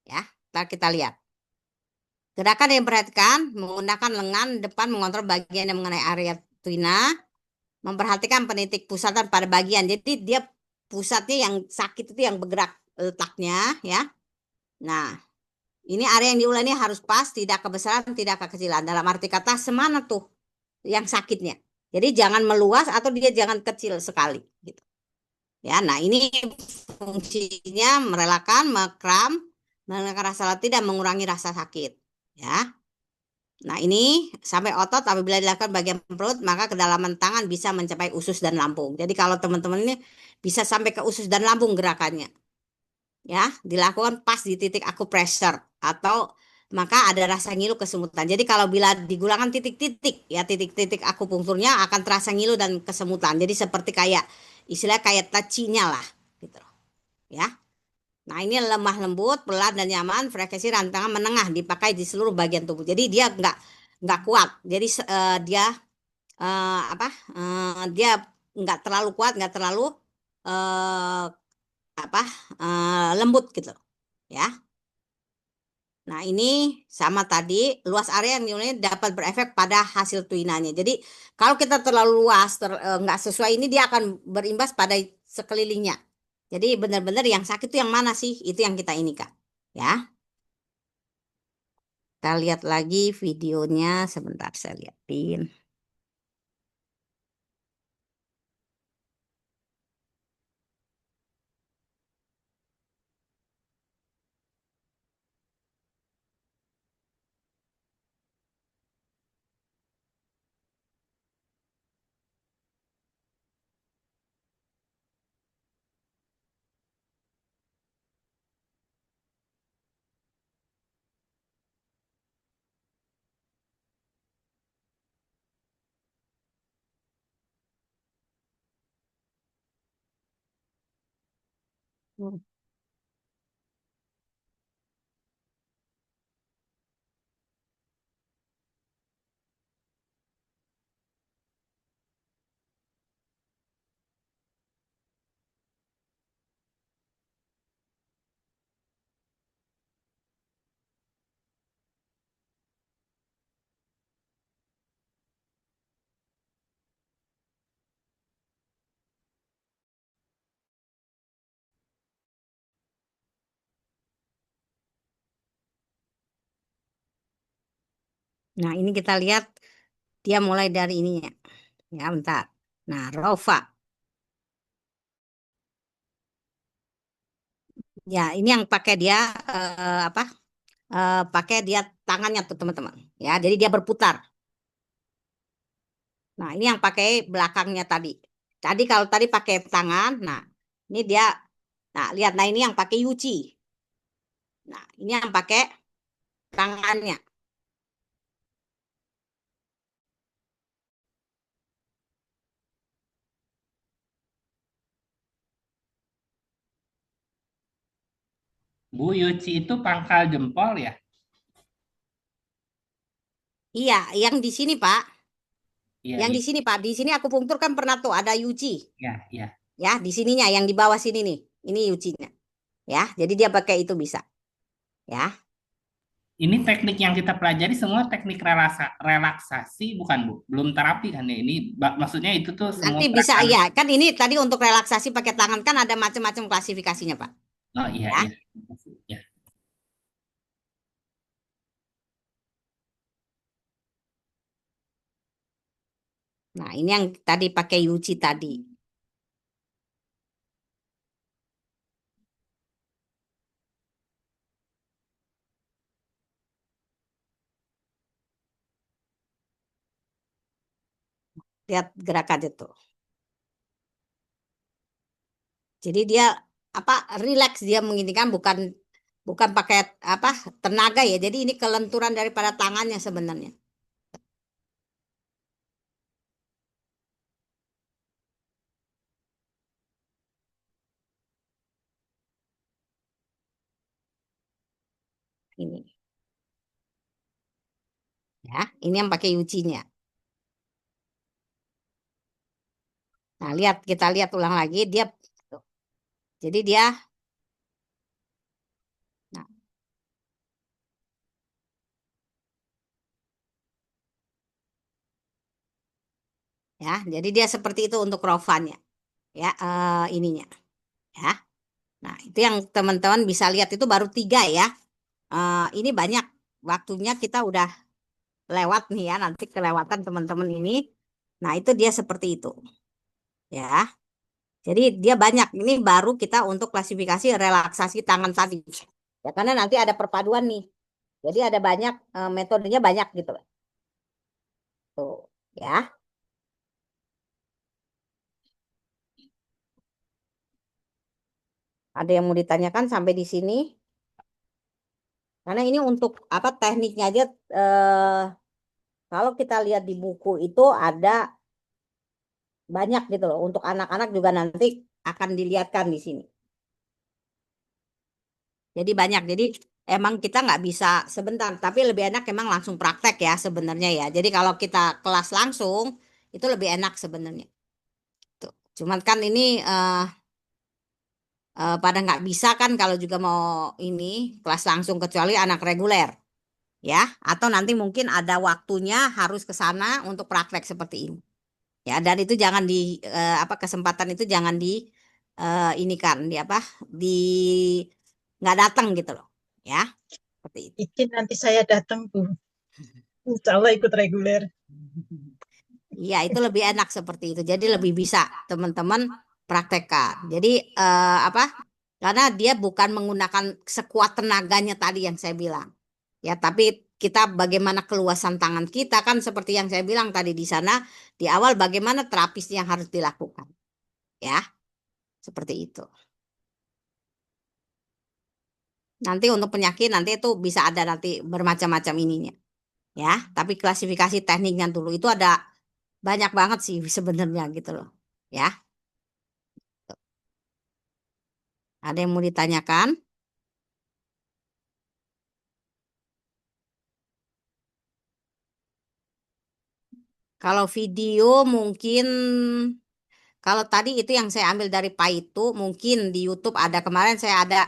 ya. Kita lihat gerakan yang perhatikan menggunakan lengan depan mengontrol bagian yang mengenai area tuina, memperhatikan penitik pusatan pada bagian. Jadi dia pusatnya yang sakit itu yang bergerak letaknya, ya. Nah, ini area yang diulangi harus pas, tidak kebesaran, tidak kekecilan. Dalam arti kata semana tuh yang sakitnya. Jadi jangan meluas atau dia jangan kecil sekali gitu. Ya, nah ini fungsinya merelakan, mekram, menenangkan rasa letih dan mengurangi rasa sakit. Ya. Nah, ini sampai otot apabila dilakukan bagian perut, maka kedalaman tangan bisa mencapai usus dan lambung. Jadi kalau teman-teman ini bisa sampai ke usus dan lambung gerakannya. Ya, dilakukan pas di titik acupressure atau maka ada rasa ngilu kesemutan. Jadi kalau bila digunakan titik-titik, ya titik-titik akupunkturnya akan terasa ngilu dan kesemutan. Jadi seperti kayak istilah kayak tachinya lah, gitu. Ya. Nah, ini lemah lembut, pelan dan nyaman, frekuensi rantangan menengah dipakai di seluruh bagian tubuh. Jadi dia nggak kuat. Jadi dia apa? Dia nggak terlalu kuat, nggak terlalu eh, apa? Lembut gitu, ya. Nah, ini sama tadi, luas area yang dimulai dapat berefek pada hasil tuinannya. Jadi kalau kita terlalu luas, nggak sesuai ini, dia akan berimbas pada sekelilingnya. Jadi benar-benar yang sakit itu yang mana sih? Itu yang kita ini, Kak. Ya. Kita lihat lagi videonya. Sebentar saya liatin. Nah, ini kita lihat dia mulai dari ininya. Ya, bentar. Nah, Rofa. Ya, ini yang pakai dia apa? Pakai dia tangannya tuh, teman-teman. Ya, jadi dia berputar. Nah, ini yang pakai belakangnya tadi. Tadi kalau tadi pakai tangan, nah, ini dia, nah, lihat, nah ini yang pakai Yuci. Nah, ini yang pakai tangannya. Bu Yuci itu pangkal jempol ya? Iya, yang di sini, Pak. Iya, Yang iya, di sini, Pak. Di sini akupunktur kan pernah tuh ada Yuci. iya, iya. Ya, di sininya, yang di bawah sini nih. Ini Yucinya. Ya, jadi dia pakai itu bisa. Ya. Ini teknik yang kita pelajari semua teknik relaksasi bukan Bu? Belum terapi kan ya? Ini maksudnya itu tuh semua Nanti bisa, gerakan. ya. Kan ini tadi untuk relaksasi pakai tangan kan ada macam-macam klasifikasinya, Pak. Oh iya, Ya. iya. Ya. Nah, ini yang tadi pakai Yuci tadi. Lihat gerakan itu. Jadi dia apa rileks dia menginginkan bukan pakai apa tenaga ya. Jadi ini kelenturan daripada tangannya sebenarnya. Ini. Ya, ini yang pakai Yucinya. Nah, kita lihat ulang lagi dia tuh. Jadi dia nah, ya, jadi dia seperti itu untuk rofannya. Ya, ininya. Ya. Nah, itu yang teman-teman bisa lihat itu baru 3 ya. Ini banyak waktunya kita udah lewat nih ya, nanti kelewatan teman-teman ini. Nah, itu dia seperti itu. Ya. Jadi dia banyak. Ini baru kita untuk klasifikasi relaksasi tangan tadi. Ya karena nanti ada perpaduan nih. Jadi ada banyak metodenya banyak gitu loh. Tuh, ya. Ada yang mau ditanyakan sampai di sini? Karena ini untuk apa tekniknya aja kalau kita lihat di buku itu ada banyak gitu loh. Untuk anak-anak juga nanti akan dilihatkan di sini. Jadi banyak. Jadi emang kita nggak bisa sebentar, tapi lebih enak emang langsung praktek ya sebenarnya ya. Jadi kalau kita kelas langsung itu lebih enak sebenarnya. Tuh. Cuman kan ini pada nggak bisa kan kalau juga mau ini kelas langsung kecuali anak reguler ya. Atau nanti mungkin ada waktunya harus ke sana untuk praktek seperti ini. Ya, dan itu jangan di apa kesempatan itu jangan di ini kan di apa di nggak datang gitu loh ya seperti itu. Izin nanti saya datang, Bu. Insya Allah ikut reguler. Iya, itu lebih enak seperti itu. Jadi lebih bisa teman-teman praktekkan. Jadi apa? Karena dia bukan menggunakan sekuat tenaganya tadi yang saya bilang. Ya, tapi kita bagaimana keluasan tangan kita kan seperti yang saya bilang tadi di sana di awal bagaimana terapis yang harus dilakukan. Ya, seperti itu. Nanti untuk penyakit nanti itu bisa ada nanti bermacam-macam ininya. Ya, tapi klasifikasi tekniknya dulu itu ada banyak banget sih sebenarnya gitu loh. Ya, ada yang mau ditanyakan? Kalau video mungkin kalau tadi itu yang saya ambil dari Paitu mungkin di YouTube ada kemarin saya ada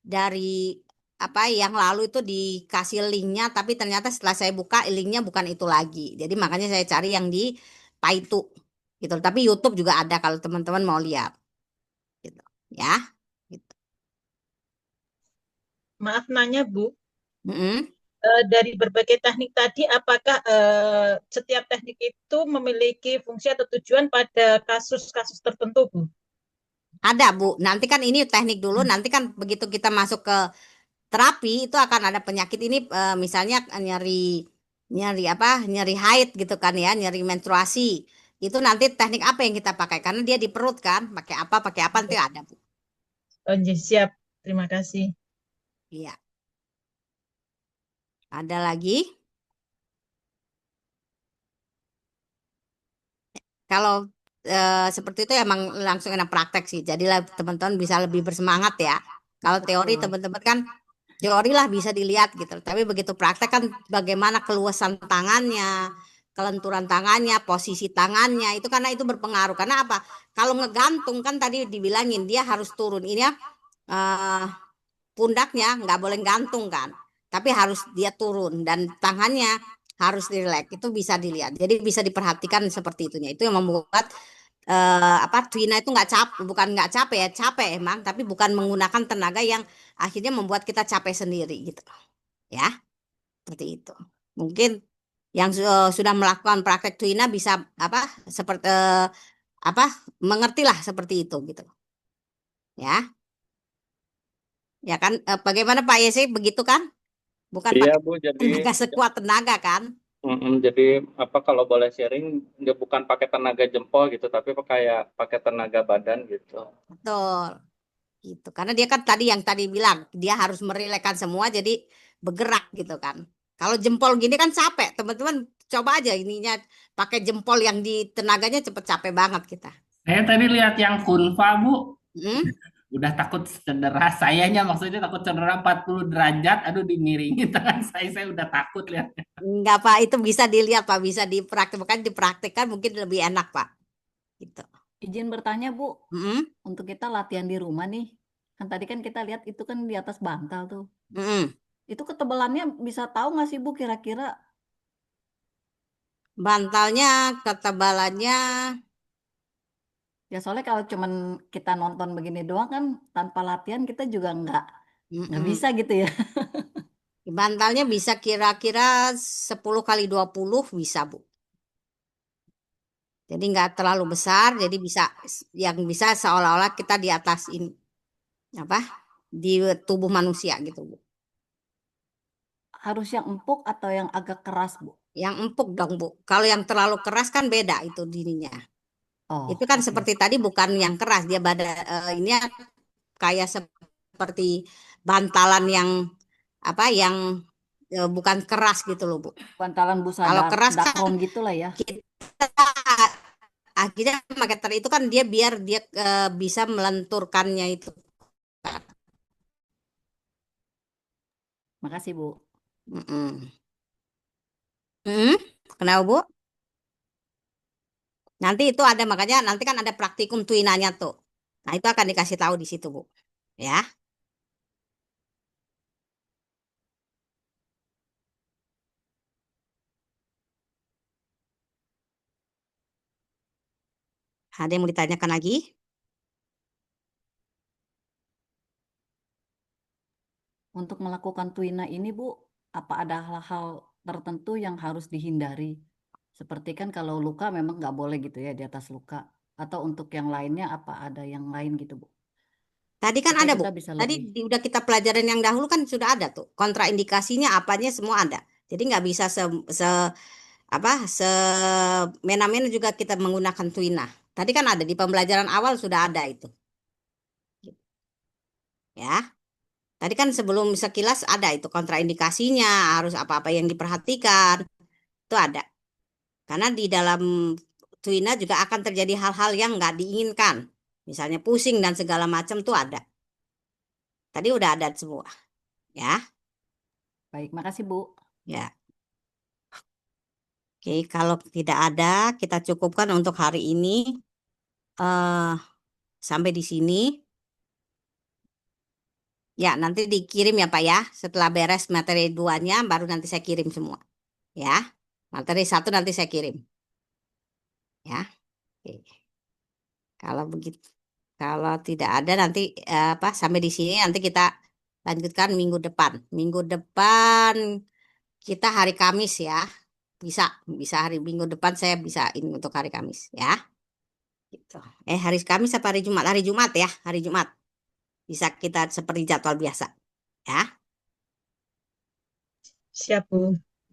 dari apa yang lalu itu dikasih linknya tapi ternyata setelah saya buka linknya bukan itu lagi. Jadi makanya saya cari yang di Paitu gitu. Tapi YouTube juga ada kalau teman-teman mau lihat gitu. Ya. Gitu. Maaf nanya, Bu. Mm-mm. Dari berbagai teknik tadi, apakah setiap teknik itu memiliki fungsi atau tujuan pada kasus-kasus tertentu, Bu? Ada Bu. Nanti kan ini teknik dulu. Nanti kan begitu kita masuk ke terapi itu akan ada penyakit ini misalnya nyeri apa nyeri haid gitu kan ya nyeri menstruasi itu nanti teknik apa yang kita pakai karena dia di perut kan pakai apa nanti ada Bu. Oh, iya, siap. Terima kasih. Iya, ada lagi kalau seperti itu emang langsung enak praktek sih jadilah teman-teman bisa lebih bersemangat ya kalau teori teman-teman kan teori lah bisa dilihat gitu. Tapi begitu praktek kan bagaimana keluasan tangannya, kelenturan tangannya, posisi tangannya itu karena itu berpengaruh. Karena apa? Kalau ngegantung kan tadi dibilangin dia harus turun. Ini ya eh, pundaknya nggak boleh gantung kan, tapi harus dia turun dan tangannya harus rileks. Itu bisa dilihat. Jadi bisa diperhatikan seperti itunya. Itu yang membuat apa Twina itu nggak bukan nggak capek ya capek emang tapi bukan menggunakan tenaga yang akhirnya membuat kita capek sendiri gitu ya seperti itu mungkin yang sudah melakukan praktek Twina bisa apa seperti apa mengertilah seperti itu gitu ya ya kan bagaimana Pak Yesi begitu kan bukan Iya pakai Bu, jadi tenaga sekuat tenaga kan jadi apa kalau boleh sharing dia bukan pakai tenaga jempol gitu, tapi pakai tenaga badan gitu. betul gitu karena dia kan tadi yang tadi bilang dia harus merilekkan semua jadi bergerak gitu kan kalau jempol gini kan capek teman-teman coba aja ininya pakai jempol yang di tenaganya cepet capek banget kita. Saya tadi lihat yang kunfa, Bu. Hmm? Udah takut cedera. Sayanya maksudnya takut cedera 40 derajat. Aduh, dimiringin tangan saya udah takut lihat. Enggak Pak itu bisa dilihat Pak bisa dipraktekkan mungkin lebih enak Pak gitu. Izin bertanya, Bu, Mm-mm. untuk kita latihan di rumah nih. Kan tadi kan kita lihat itu kan di atas bantal tuh. Mm-mm. Itu ketebalannya bisa tahu nggak sih, Bu, kira-kira? Bantalnya ketebalannya Ya soalnya kalau cuman kita nonton begini doang kan tanpa latihan kita juga nggak mm-mm. bisa gitu ya. Bantalnya bisa kira-kira 10 kali 20 bisa Bu. Jadi nggak terlalu besar, jadi bisa yang bisa seolah-olah kita di atas ini apa? di tubuh manusia gitu, Bu. Harus yang empuk atau yang agak keras, Bu? Yang empuk dong, Bu. Kalau yang terlalu keras kan beda itu dirinya. Oh, Itu kan oke. seperti tadi bukan yang keras, dia ini kayak seperti bantalan yang apa yang bukan keras gitu loh, Bu. Bantalan busa Kalau keras kan dakron gitu lah ya. kita akhirnya marketer itu kan dia biar dia bisa melenturkannya itu. Makasih, Bu. Kenapa, Bu? Nanti itu ada, makanya nanti kan ada praktikum tuinanya tuh. Nah, itu akan dikasih tahu di situ, Bu. Ya. Ada yang mau ditanyakan lagi? Untuk melakukan tuina ini, Bu, apa ada hal-hal tertentu yang harus dihindari? Seperti kan kalau luka memang nggak boleh gitu ya di atas luka. Atau untuk yang lainnya apa ada yang lain gitu, Bu? Tadi kan Supaya ada, Bu. kita bisa Tadi lebih. udah kita pelajaran yang dahulu kan sudah ada tuh. Kontraindikasinya apanya semua ada. Jadi nggak bisa semena-mena juga kita menggunakan tuina. Tadi kan ada di pembelajaran awal sudah ada itu. Ya. Tadi kan sebelum sekilas ada itu kontraindikasinya, harus apa-apa yang diperhatikan. Itu ada. Karena di dalam tuina juga akan terjadi hal-hal yang nggak diinginkan. Misalnya pusing dan segala macam tuh ada. Tadi udah ada semua. Ya. Baik, makasih, Bu. Ya. Oke, kalau tidak ada, kita cukupkan untuk hari ini. Sampai di sini. Ya, nanti dikirim ya, Pak ya. Setelah beres materi 2-nya, baru nanti saya kirim semua. Ya. Materi 1 nanti saya kirim. Ya. Oke. Kalau begitu, kalau tidak ada nanti sampai di sini nanti kita lanjutkan minggu depan. Minggu depan kita hari Kamis ya. Bisa hari minggu depan saya bisa ini untuk hari Kamis ya. Gitu. Hari Kamis apa hari Jumat? Hari Jumat ya, hari Jumat. Bisa kita seperti jadwal biasa. Ya. Siap, Bu.